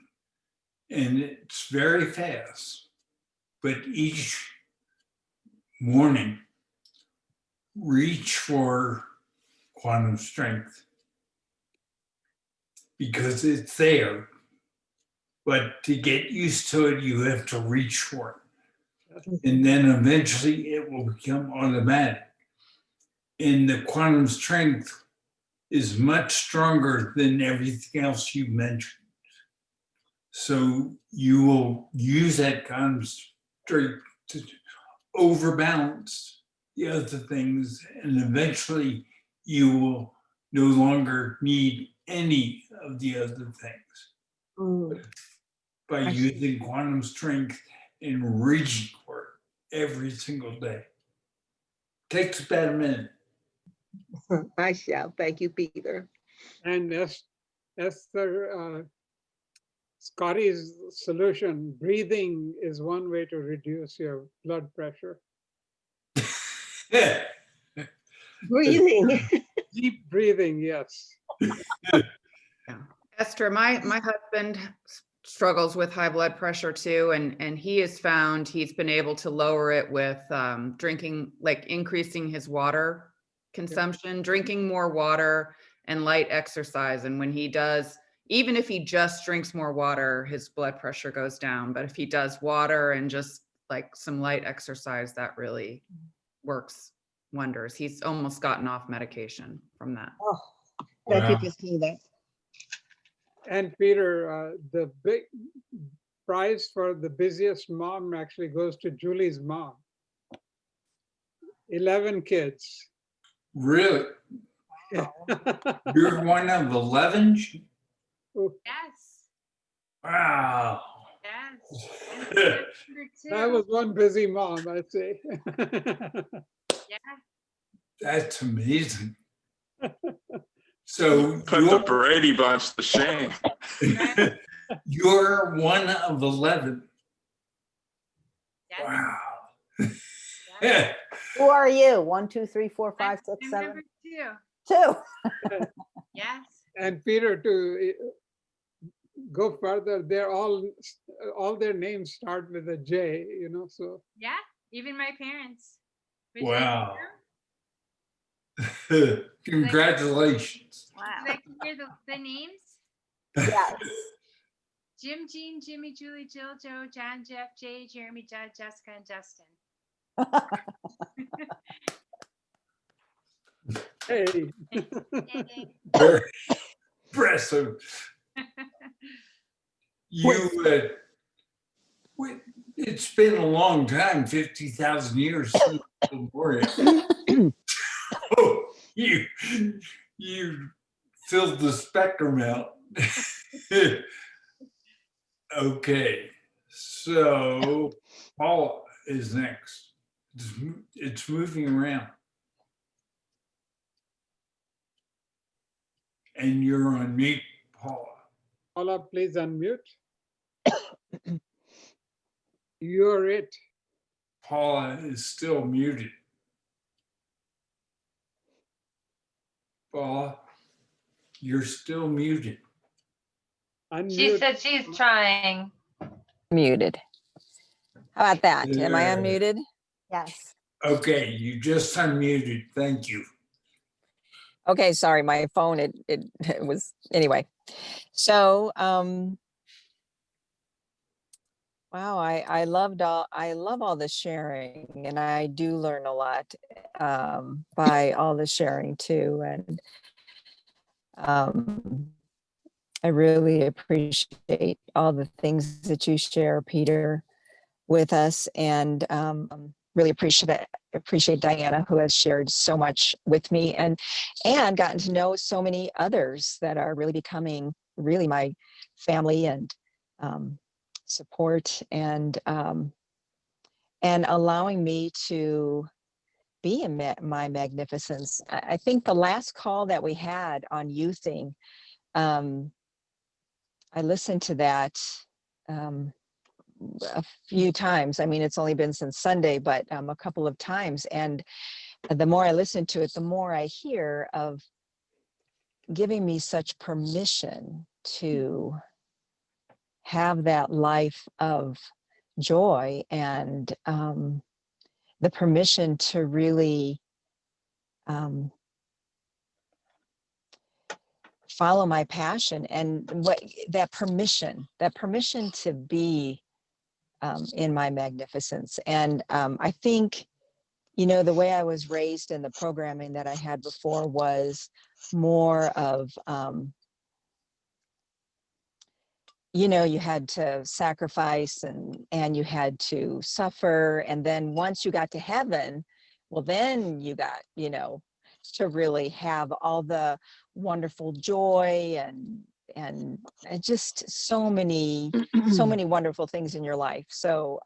and it's very fast, but each morning, reach for quantum strength because it's there. But to get used to it, you have to reach for it. And then eventually it will become automatic. And the quantum strength is much stronger than everything else you mentioned. So you will use that quantum strength to overbalance the other things, and eventually you will no longer need any of the other things. By using quantum strength and reaching for it every single day. Takes about a minute. I shall. Thank you, Peter. And Esther, Scotty's solution, breathing is one way to reduce your blood pressure. Breathing. Deep breathing, yes. Esther, my husband struggles with high blood pressure too, and he has found he's been able to lower it with drinking, like increasing his water consumption, drinking more water and light exercise. And when he does, even if he just drinks more water, his blood pressure goes down. But if he does water and just like some light exercise, that really works wonders. He's almost gotten off medication from that. Oh, thank Wow. you for saying that. And Peter, the big prize for the busiest mom actually goes to Julie's mom. 11 kids. Really? You're one of 11? Yes. Wow. Yes. And number That two. was one busy mom, I'd say. Yeah. That's amazing. So Put the Brady Bunch to shame. you're one of 11. Yes. Wow. Yeah. Who are you? 1, 2, 3, 4, 5, 6, I'm 7, number two. 2. Yes. And Peter, to go further, they're all their names start with a J, you know, so. Yeah. Even my parents. Would you Wow. like to hear? Congratulations. Would you like to hear the names? Yes. Jim, Jean, Jimmy, Julie, Jill, Joe, John, Jeff, Jay, Jeremy, Judd, Jessica, and Justin. Hey. Very impressive. You, it's been a long time, 50,000 years since the Memorial. Oh, you filled the spectrum out. Okay, so Paula is next. It's moving around. And you're on mute, Paula. Paula, please unmute. You're it. Paula is still muted. Paula, you're still muted. She said she's trying. Muted. How about that? Am I Yeah. unmuted? Yes. Okay, you just unmuted. Thank you. Okay, sorry, my phone, it was, anyway. So, wow, I love all the sharing, and I do learn a lot by all the sharing too. And I really appreciate all the things that you share, Peter, with us, and really appreciate Diana, who has shared so much with me and gotten to know so many others that are really becoming really my family and support, and allowing me to be in my magnificence. I think the last call that we had on youthing, I listened to that a few times. I mean, it's only been since Sunday, but a couple of times. And the more I listen to it, the more I hear of giving me such permission to have that life of joy, and the permission to really follow my passion, and what that permission to be in my magnificence. And I think, you know, the way I was raised in the programming that I had before was more of, you know, you had to sacrifice and you had to suffer. And then once you got to heaven, well, then you got, you know, to really have all the wonderful joy and just so many wonderful things in your life. So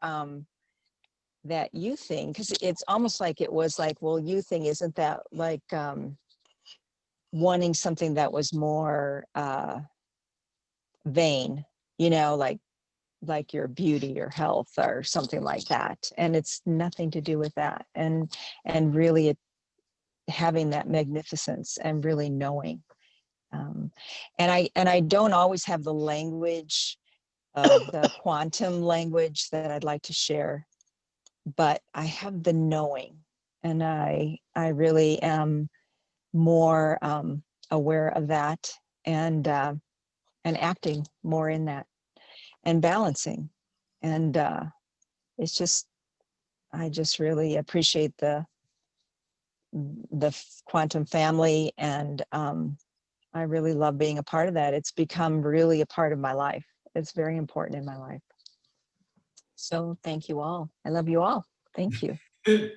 that you thing, because it's almost like it was like, well, you thing, isn't that like wanting something that was more vain, you know, like your beauty, your health, or something like that. And it's nothing to do with that. And really having that magnificence and really knowing. And I don't always have the language of the quantum language that I'd like to share, but I have the knowing, and I really am more aware of that, and acting more in that, and balancing. And it's just, I just really appreciate the quantum family, and I really love being a part of that. It's become really a part of my life. It's very important in my life. So thank you all. I love you all. Thank you. Thank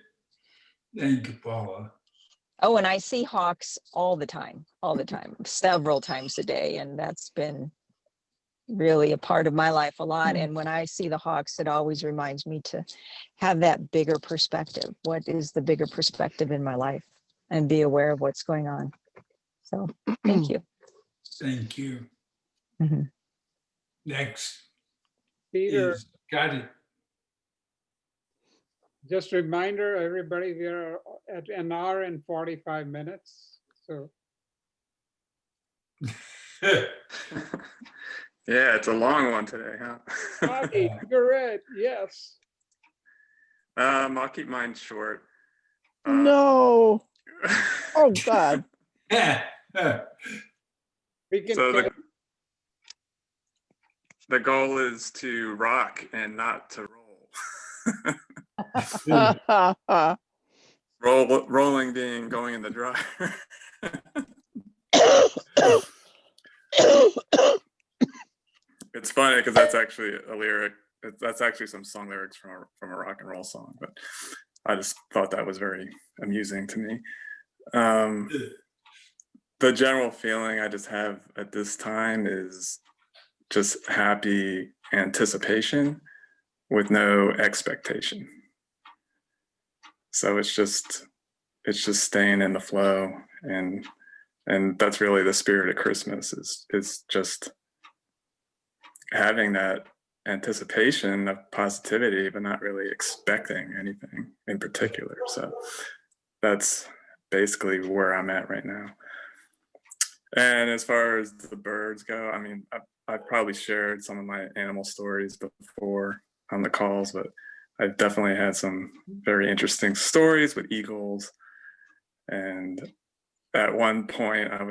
you, Paula. Oh, and I see hawks all the time, several times a day. And that's been really a part of my life a lot. And when I see the hawks, it always reminds me to have that bigger perspective. What is the bigger perspective in my life? And be aware of what's going on. So thank you. Thank you. Mm-hmm. Next. Peter. Got it. Just reminder, everybody, we are at 1 hour and 45 minutes. So. Yeah, it's a long one today, huh? Bobby, you're right. Yes. I'll keep mine short. No. Oh God. We can So the goal is to rock and not to roll. Rolling being going in the dryer. It's funny because that's actually a lyric. That's actually some song lyrics from a rock and roll song, but I just thought that was very amusing to me. The general feeling I just have at this time is just happy anticipation with no expectation. So it's just staying in the flow, and that's really the spirit of Christmas is just having that anticipation of positivity, but not really expecting anything in particular. So that's basically where I'm at right now. And as far as the birds go, I mean, I've probably shared some of my animal stories before on the calls, but I've definitely had some very interesting stories with eagles. And at one point I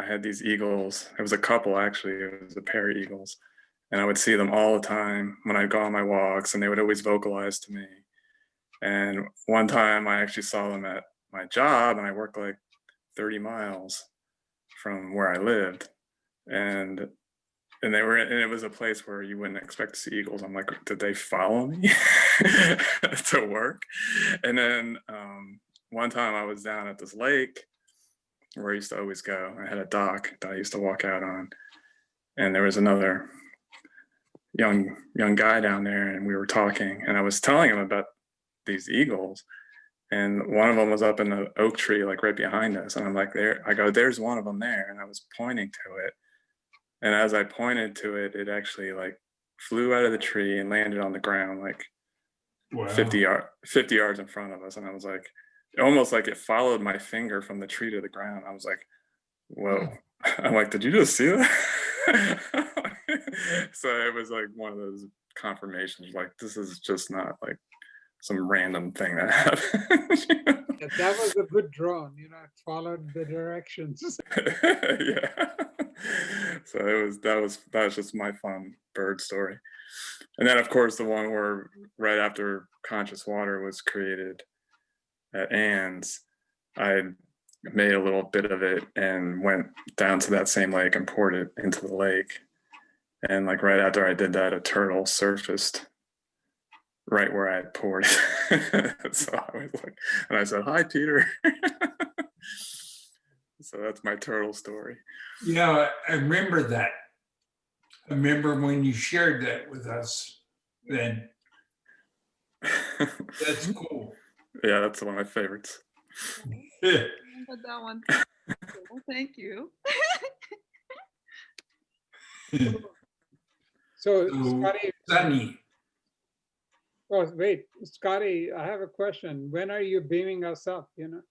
had these eagles. It was a couple, actually. It was a pair of eagles. And I would see them all the time when I'd go on my walks, and they would always vocalize to me. And one time I actually saw them at my job, and I worked like 30 miles from where I lived. And they were, and it was a place where you wouldn't expect to see eagles. I'm like, did they follow me to work? And then one time I was down at this lake where I used to always go. I had a dock that I used to walk out on, and there was another young guy down there, and we were talking, and I was telling him about these eagles, and one of them was up in the oak tree, like right behind us. And I'm like, there's one of them there. And I was pointing to it. And as I pointed to it, it actually like flew out of the tree and landed on the ground, like Wow. 50 yards in front of us. And I was like, almost like it followed my finger from the tree to the ground. I was like, whoa. I'm like, did you just see that? So it was like one of those confirmations, like, this is just not like some random thing that happened. Yeah, that was a good drone, it followed the directions. Yeah. So that was just my fun bird story. And then of course the one where right after Conscious Water was created at Ann's, I made a little bit of it and went down to that same lake and poured it into the lake. And like right after I did that, a turtle surfaced right where I had poured it. So I was like, and I said, hi, Peter. So that's my turtle story. Yeah, I remember that. I remember when you shared that with us then. That's cool. Yeah, that's one of my favorites. But that one, thank you. So So, Scotty, Sunny, oh, wait, Scotty, I have a question. When are you beaming us up, you know?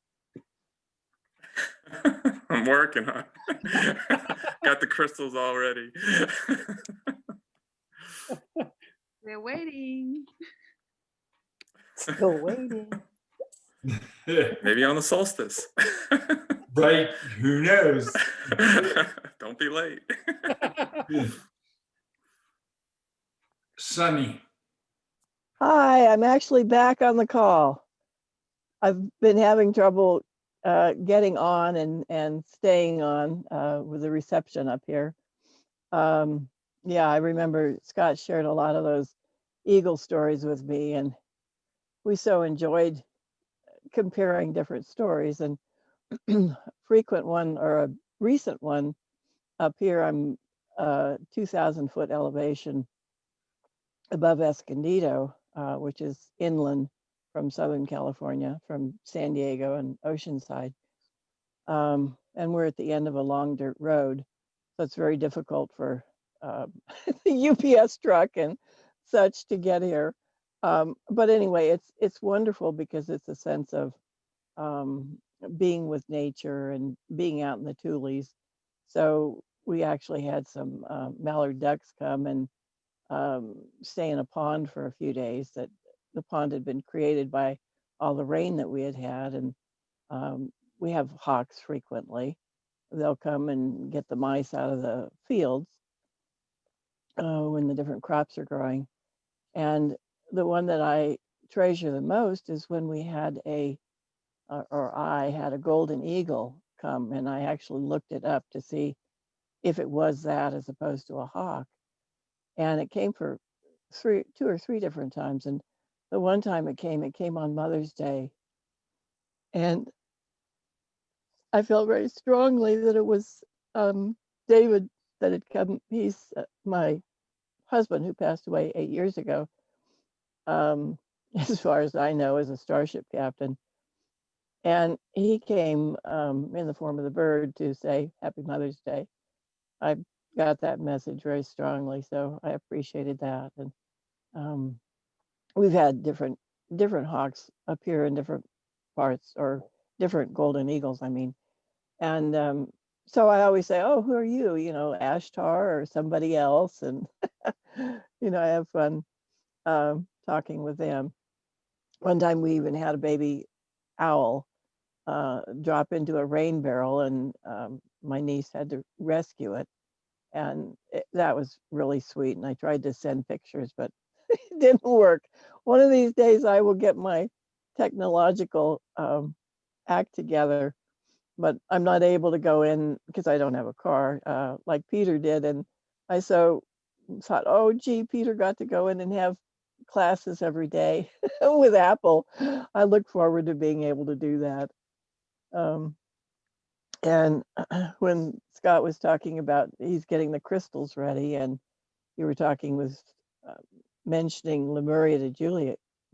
I'm working on it. Got the crystals already. We're waiting. Still waiting. Maybe on the solstice. right? Who knows? Don't be late. Sunny, Hi, I'm actually back on the call. I've been having trouble getting on and staying on with the reception up here. Yeah, I remember Scott shared a lot of those eagle stories with me, and we so enjoyed comparing different stories. And frequent one or a recent one up here, I'm 2,000 foot elevation above Escondido, which is inland from Southern California, from San Diego and Oceanside. And we're at the end of a long dirt road. So it's very difficult for the UPS truck and such to get here. But anyway, it's wonderful because it's a sense of being with nature and being out in the Tules. So we actually had some mallard ducks come and stay in a pond for a few days. That the pond had been created by all the rain that we had had, and we have hawks frequently. They'll come and get the mice out of the fields when the different crops are growing. And the one that I treasure the most is when we had I had a golden eagle come, and I actually looked it up to see if it was that as opposed to a hawk. And it came for two or three different times. And the one time it came on Mother's Day. And I felt very strongly that it was David that had come. He's my husband who passed away 8 years ago. As far as I know, as a starship captain. And he came in the form of the bird to say Happy Mother's Day. I got that message very strongly, so I appreciated that. And we've had different hawks up here in different parts, or different golden eagles, I mean. And so I always say, oh, who are you? You know, Ashtar or somebody else. And, you know, I have fun talking with them. One time we even had a baby owl drop into a rain barrel, and my niece had to rescue it. And that was really sweet. And I tried to send pictures, but it didn't work. One of these days I will get my technological act together, but I'm not able to go in because I don't have a car like Peter did. And I thought, oh, gee, Peter got to go in and have classes every day with Apple. I look forward to being able to do that. And when Scott was talking about he's getting the crystals ready, and you were talking with mentioning Lemuria to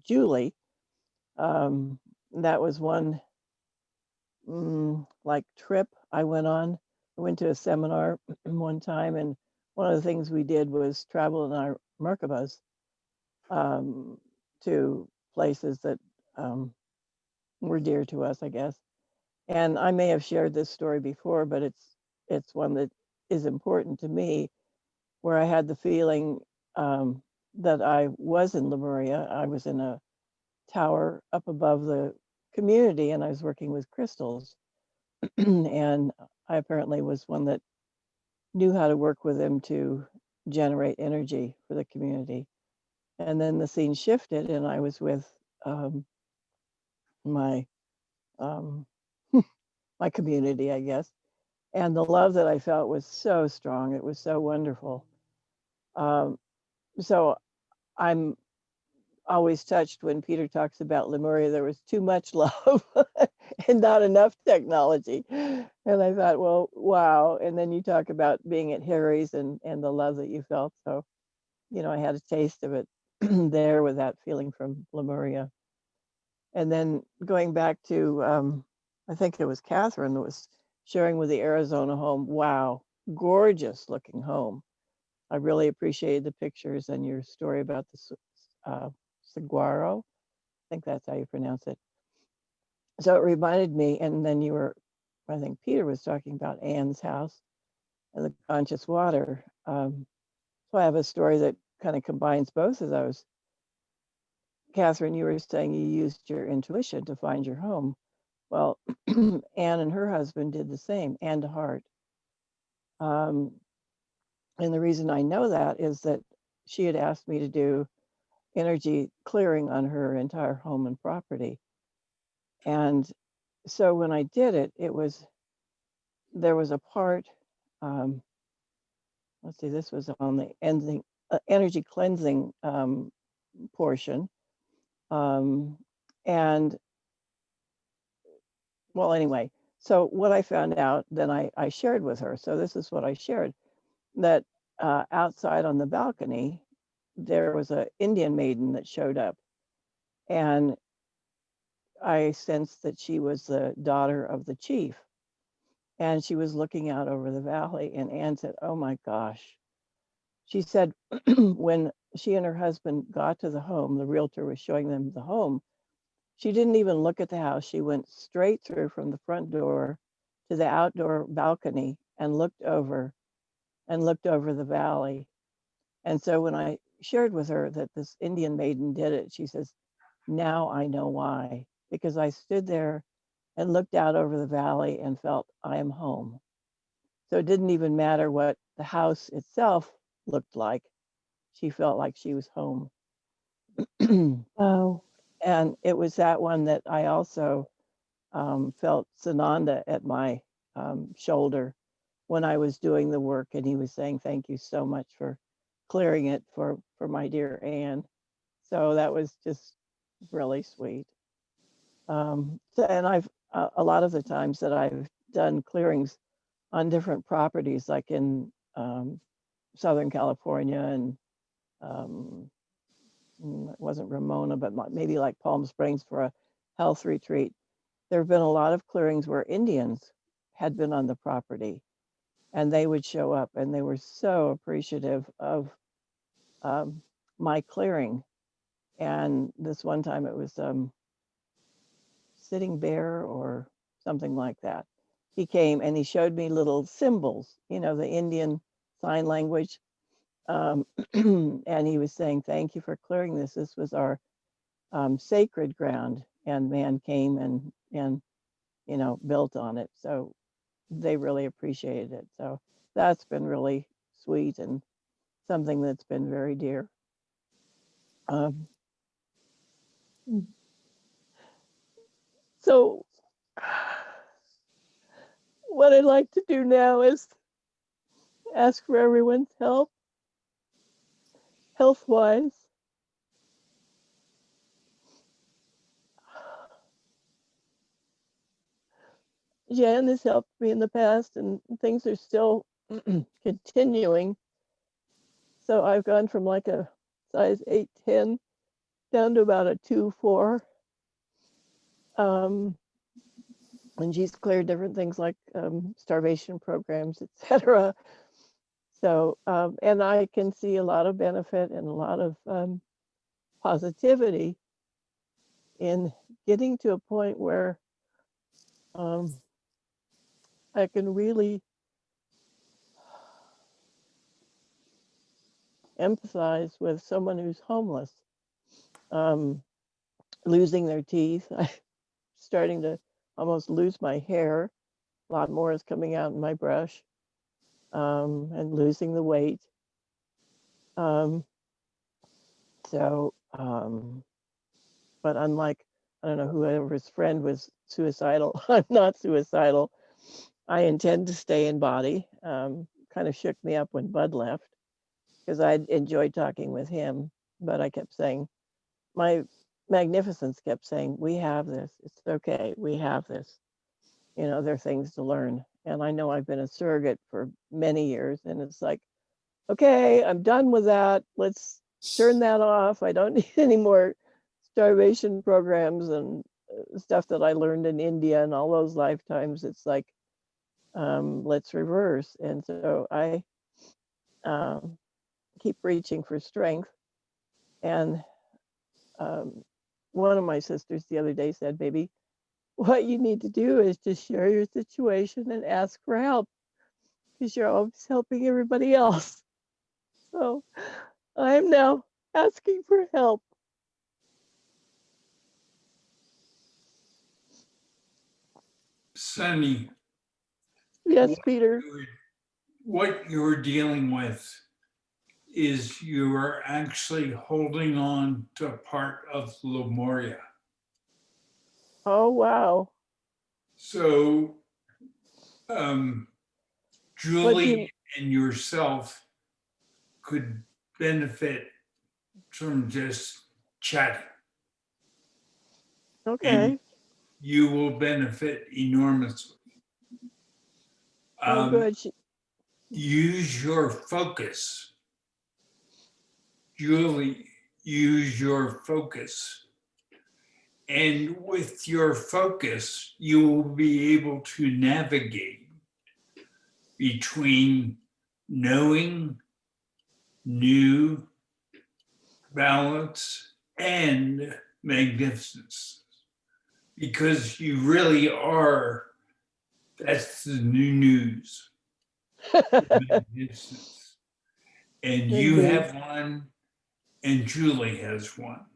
Julie, that was one like trip I went on. I went to a seminar one time, and one of the things we did was travel in our Merkabahs to places that were dear to us, I guess. And I may have shared this story before, but it's one that is important to me, where I had the feeling that I was in Lemuria. I was in a tower up above the community, and I was working with crystals. And I apparently was one that knew how to work with them to generate energy for the community. And then the scene shifted, and I was with my my community, I guess. And the love that I felt was so strong. It was so wonderful. So I'm always touched when Peter talks about Lemuria. There was too much love and not enough technology. And I thought, well, wow. And then you talk about being at Harry's and the love that you felt. So, you know, I had a taste of it there with that feeling from Lemuria. And then going back to, I think it was Catherine that was sharing with the Arizona home. Wow, gorgeous looking home. I really appreciated the pictures and your story about the saguaro. I think that's how you pronounce it. So it reminded me, and then I think Peter was talking about Anne's house and the conscious water. So I have a story that kind of combines both of those. Catherine, you were saying you used your intuition to find your home. Well, Anne and her husband did the same, Anne DeHart. And the reason I know that is that she had asked me to do energy clearing on her entire home and property. And so when I did it, there was a part, let's see, this was on the ending, energy cleansing portion. And well, anyway, so what I found out, then I shared with her. So this is what I shared, that outside on the balcony, there was an Indian maiden that showed up. And I sensed that she was the daughter of the chief. And she was looking out over the valley. And Anne said, oh my gosh. She said, when she and her husband got to the home, the realtor was showing them the home. She didn't even look at the house. She went straight through from the front door to the outdoor balcony and looked over the valley. And so when I shared with her that this Indian maiden did it, she says, now I know why, because I stood there and looked out over the valley and felt I am home. So it didn't even matter what the house itself looked like. She felt like she was home. Oh. And it was that one that I also felt Sananda at my shoulder when I was doing the work, and he was saying, thank you so much for clearing it for my dear Anne. So that was just really sweet. And I've, a lot of the times that I've done clearings on different properties, like in Southern California and it wasn't Ramona, but maybe like Palm Springs for a health retreat. There have been a lot of clearings where Indians had been on the property and they would show up and they were so appreciative of my clearing. And this one time it was Sitting Bear or something like that. He came and he showed me little symbols, the Indian sign language. And he was saying, thank you for clearing this. This was our sacred ground, and man came and built on it. So they really appreciated it. So that's been really sweet and something that's been very dear. So what I'd like to do now is ask for everyone's help, health-wise. Jan has helped me in the past and things are still continuing. So I've gone from like a size 8-10 down to about a 2-4. And she's cleared different things like starvation programs, etc. So, and I can see a lot of benefit and a lot of positivity in getting to a point where I can really empathize with someone who's homeless, losing their teeth. I'm starting to almost lose my hair. A lot more is coming out in my brush, and losing the weight. But unlike, I don't know, whoever's friend was suicidal, I'm not suicidal. I intend to stay in body. Kind of shook me up when Bud left because I enjoyed talking with him, but I kept saying, my magnificence kept saying, we have this, it's okay, we have this. There are things to learn. And I know I've been a surrogate for many years and it's like, okay, I'm done with that. Let's turn that off. I don't need any more starvation programs and stuff that I learned in India and all those lifetimes. It's like, let's reverse. And so I keep reaching for strength. And one of my sisters the other day said, baby, what you need to do is just share your situation and ask for help, because you're always helping everybody else. So I am now asking for help. Sunny, Yes, Peter. what you're dealing with is you are actually holding on to part of Lemuria. Oh, wow. So, What do Julie and yourself could benefit from just chatting. Okay. And you will benefit enormously. Oh, good. Use your focus. Julie, use your focus. And with your focus, you will be able to navigate between knowing, new, balance, and magnificence. Because you really are, that's the new news. Magnificence. And you Indeed. have one, and Julie has one.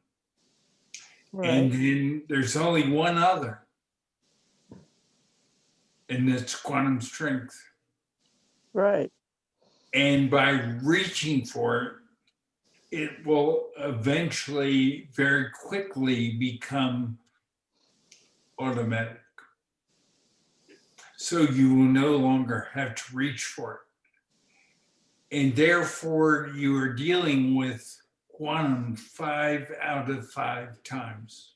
Right. And then there's only one other, and that's quantum strength. Right. And by reaching for it, it will eventually, very quickly, become automatic. So you will no longer have to reach for it. And therefore, you are dealing with quantum 5 out of 5 times.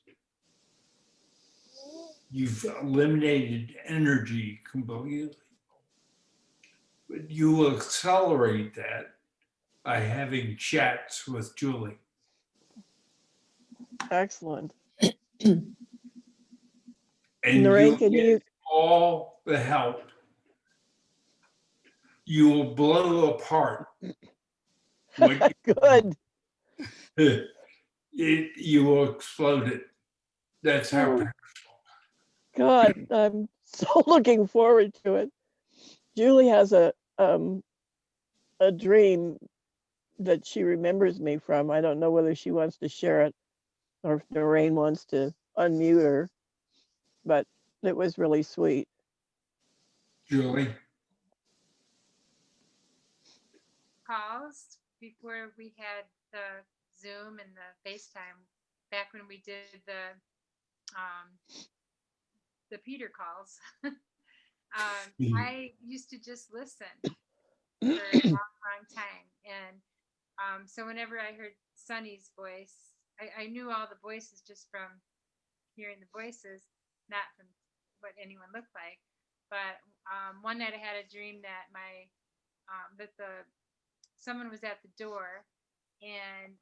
You've eliminated energy completely. But you will accelerate that by having chats with Julie. Excellent. And Noreen, you'll can get you? all the help. You will blow apart. What Good. you will explode it. That's how Oh, God, I'm so looking forward to it. Julie has a dream that she remembers me from. I don't know whether she wants to share it or if Noreen wants to unmute her, but it was really sweet. Julie. Calls before we had the Zoom and the FaceTime, back when we did the Peter calls. I used to just listen for a long time. And so whenever I heard Sunny's voice, I knew all the voices just from hearing the voices, not from what anyone looked like. But one night I had a dream that someone was at the door, and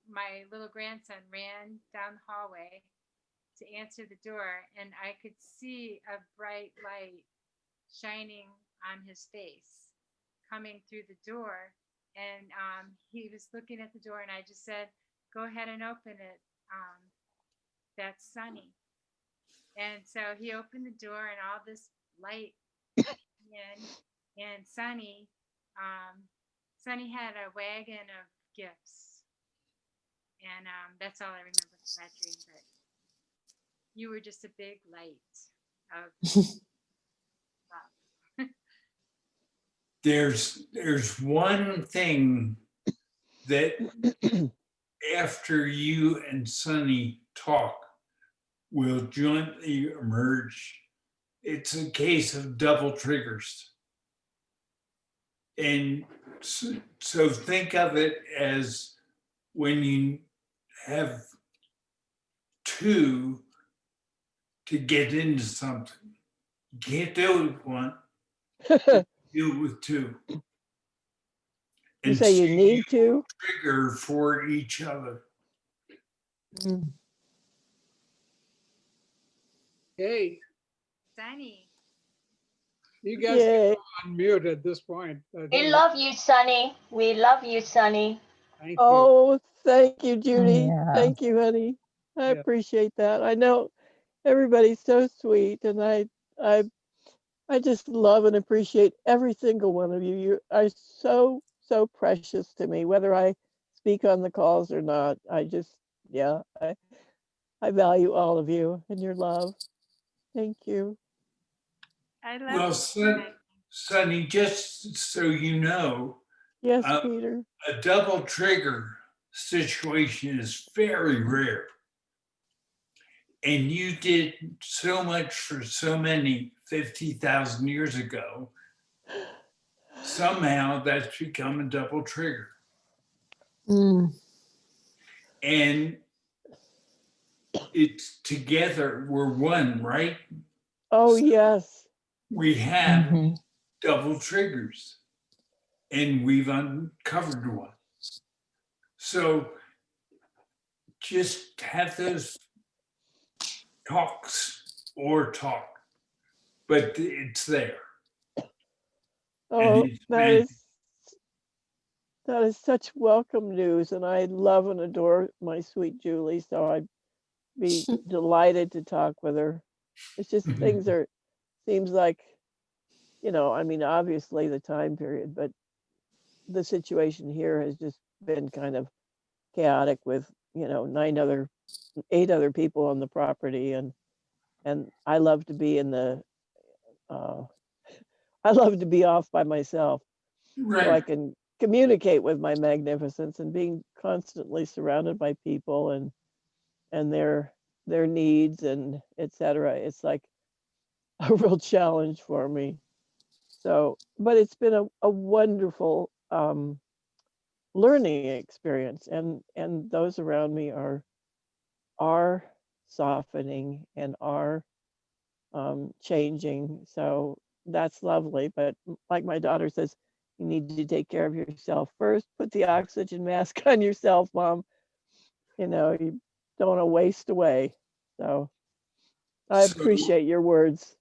my little grandson ran down the hallway to answer the door, and I could see a bright light shining on his face coming through the door. And he was looking at the door, and I just said, go ahead and open it. That's Sunny. And so he opened the door, and all this light in, and Sunny had a wagon of gifts. And that's all I remember from that dream. But you were just a big light of love. There's one thing that after you and Sunny talk will jointly emerge. It's a case of double triggers. And so think of it as when you have two to get into something. You can't do it with one, do it with two. You say you until need to? trigger for each other. Mm. Hey, Sunny. you guys can Yay. go on mute at this point. I We don't- love you, Sonny. We love you, Sonny. Thank you. Oh, thank you, Judy. Yeah. Thank you, honey. I Yeah. appreciate that. I know everybody's so sweet, and I just love and appreciate every single one of you. You are so precious to me, whether I speak on the calls or not. Yeah, I value all of you and your love. Thank you. I love Well, you. Sonny, just so you know, Yes, Uh, Peter. a double trigger situation is very rare. And you did so much for so many 50,000 years ago. Somehow that's become a double trigger. Mm. And it's together, we're one, right? Oh, yes. We have Mhm. double triggers and we've uncovered one. So just have those talks or talk, but it's there. Oh, it's meant- that is such welcome news, and I love and adore my sweet Julie, so I'd be delighted to talk with her. It's just things seems like, I mean, obviously the time period, but the situation here has just been kind of chaotic with, 8 other people on the property, and I love to be I love to be off by myself. So I Right. can communicate with my magnificence, and being constantly surrounded by people and their needs and etc. It's like a real challenge for me. So, but it's been a wonderful learning experience, and those around me are softening and are changing. So that's lovely. But like my daughter says, you need to take care of yourself first. Put the oxygen mask on yourself, Mom. You don't want to waste away. So I So- appreciate your words,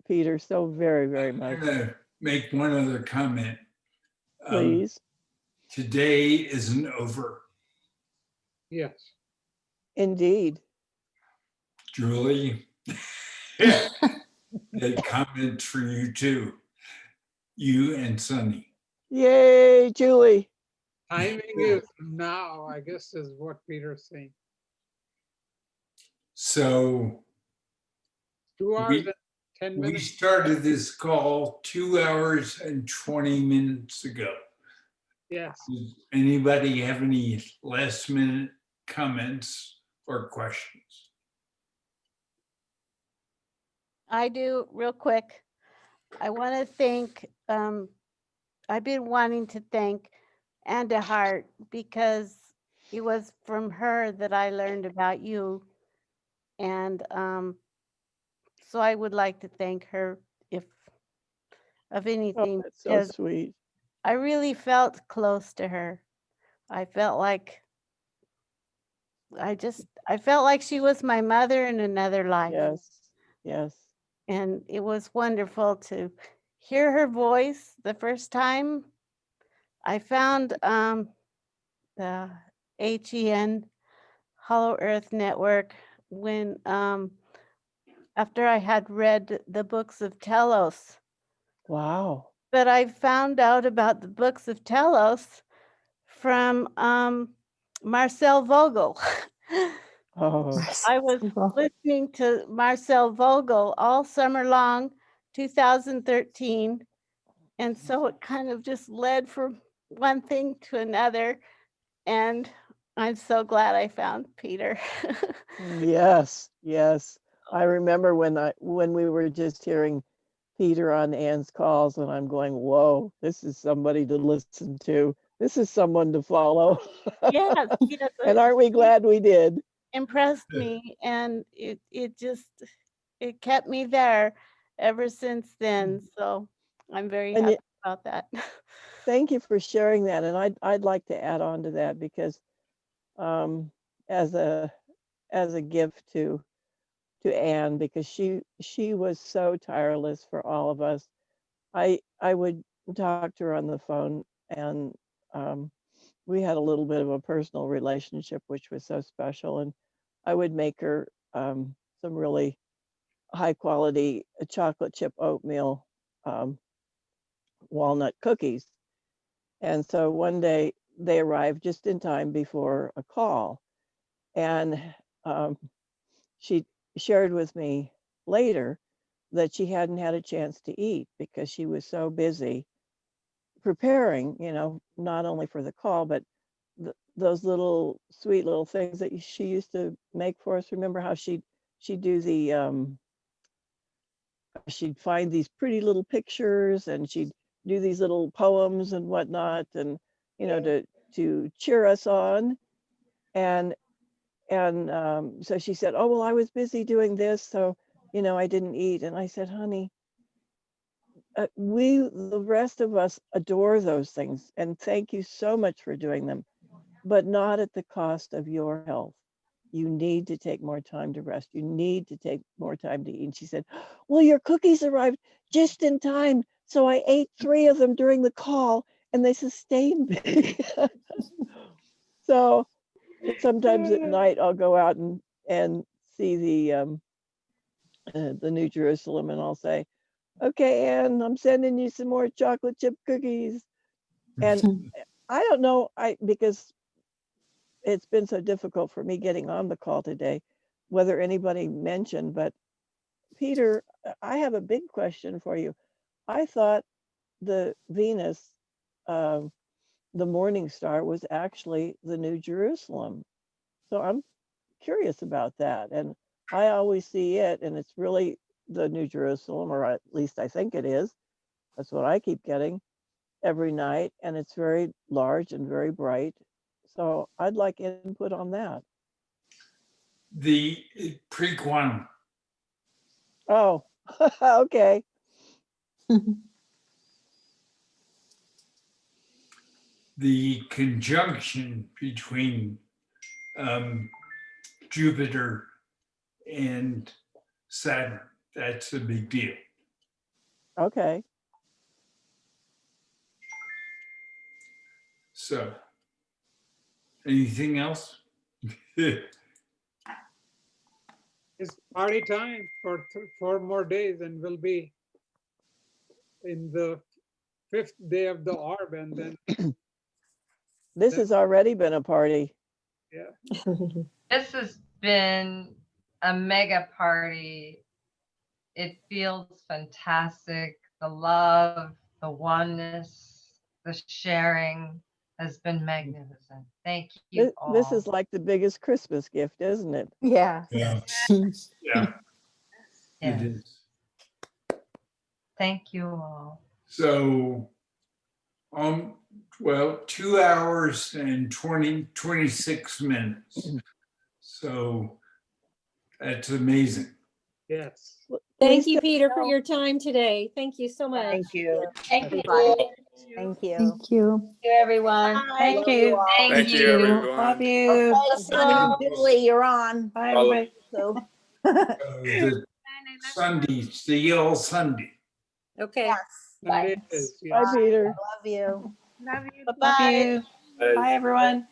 Peter, so very, very I'm much. gonna make one other comment. Please. Today isn't over. Yes. Indeed. Julie, a comment for you too. You and Sonny. Yay, Julie. Timing is now, I guess, is what Peter's saying. So 2 hours and 10 we minutes. started this call 2 hours and 20 minutes ago. Yes. Does anybody have any last minute comments or questions? I do real quick. I want to thank, I've been wanting to thank Anda Hart because it was from her that I learned about you. And so I would like to thank her if of anything. Oh, that's so because sweet. I really felt close to her. I felt like I felt like she was my mother in another life. Yes. Yes. And it was wonderful to hear her voice the first time. I found the HEN Hollow Earth Network when after I had read the books of Telos. Wow. But I found out about the books of Telos from Marcel Vogel. Oh. I was listening to Marcel Vogel all summer long, 2013. And so it kind of just led from one thing to another. And I'm so glad I found Peter. Yes, yes. I remember when we were just hearing Peter on Ann's calls, and I'm going, whoa, this is somebody to listen to. This is someone to follow. Yes, yes. And aren't we glad we did? Impressed me, and it kept me there ever since then. So I'm very And happy it- about that. thank you for sharing that. And I'd like to add on to that because as a gift to Anne, because she was so tireless for all of us. I would talk to her on the phone, and we had a little bit of a personal relationship, which was so special. And I would make her some really high quality chocolate chip oatmeal walnut cookies. And so one day they arrived just in time before a call. And she shared with me later that she hadn't had a chance to eat because she was so busy preparing, not only for the call, but those little sweet little things that she used to make for us. Remember how she'd do the, she'd find these pretty little pictures and she'd do these little poems and whatnot, and, to cheer us on. And so she said, oh, well, I was busy doing this, so, I didn't eat. And I said, honey, the rest of us adore those things. And thank you so much for doing them, but not at the cost of your health. You need to take more time to rest. You need to take more time to eat. And she said, well, your cookies arrived just in time. So I ate 3 of them during the call and they sustained me. So sometimes at night I'll go out and see the New Jerusalem, and I'll say, okay, Anne, I'm sending you some more chocolate chip cookies. And I don't know, because it's been so difficult for me getting on the call today, whether anybody mentioned, but Peter, I have a big question for you. I thought the Venus, the Morning Star, was actually the New Jerusalem. So I'm curious about that. And I always see it, and it's really the New Jerusalem, or at least I think it is. That's what I keep getting every night. And it's very large and very bright. So I'd like input on that. The pre-quantum. Oh, okay. The conjunction between Jupiter and Saturn, that's a big deal. Okay. So, anything else? It's party time for 4 more days, and we'll be in the 5th day of the orb, and then This has already been a party. yeah. This has been a mega party. It feels fantastic. The love, the oneness, the sharing has been magnificent. Thank you all. This is like the biggest Christmas gift, isn't it? Yeah. Yeah. Yeah. Yes. It is. Thank you all. So, well, 2 hours and 26 minutes. So that's amazing. Yes. Thank you, Peter, for your time today. Thank you so much. Thank you. Thank you. Everybody. Thank you. Thank you. Thank you, everyone. Thank you. Thank you, everyone. Love you. Okay, Sonny, Billy, you're on. Bye, everybody. So, The Sunday, the yellow Sunday. Okay. yes. Sunday is, Bye, yes. Peter. Love you. Love you. Love you. Bye, everyone.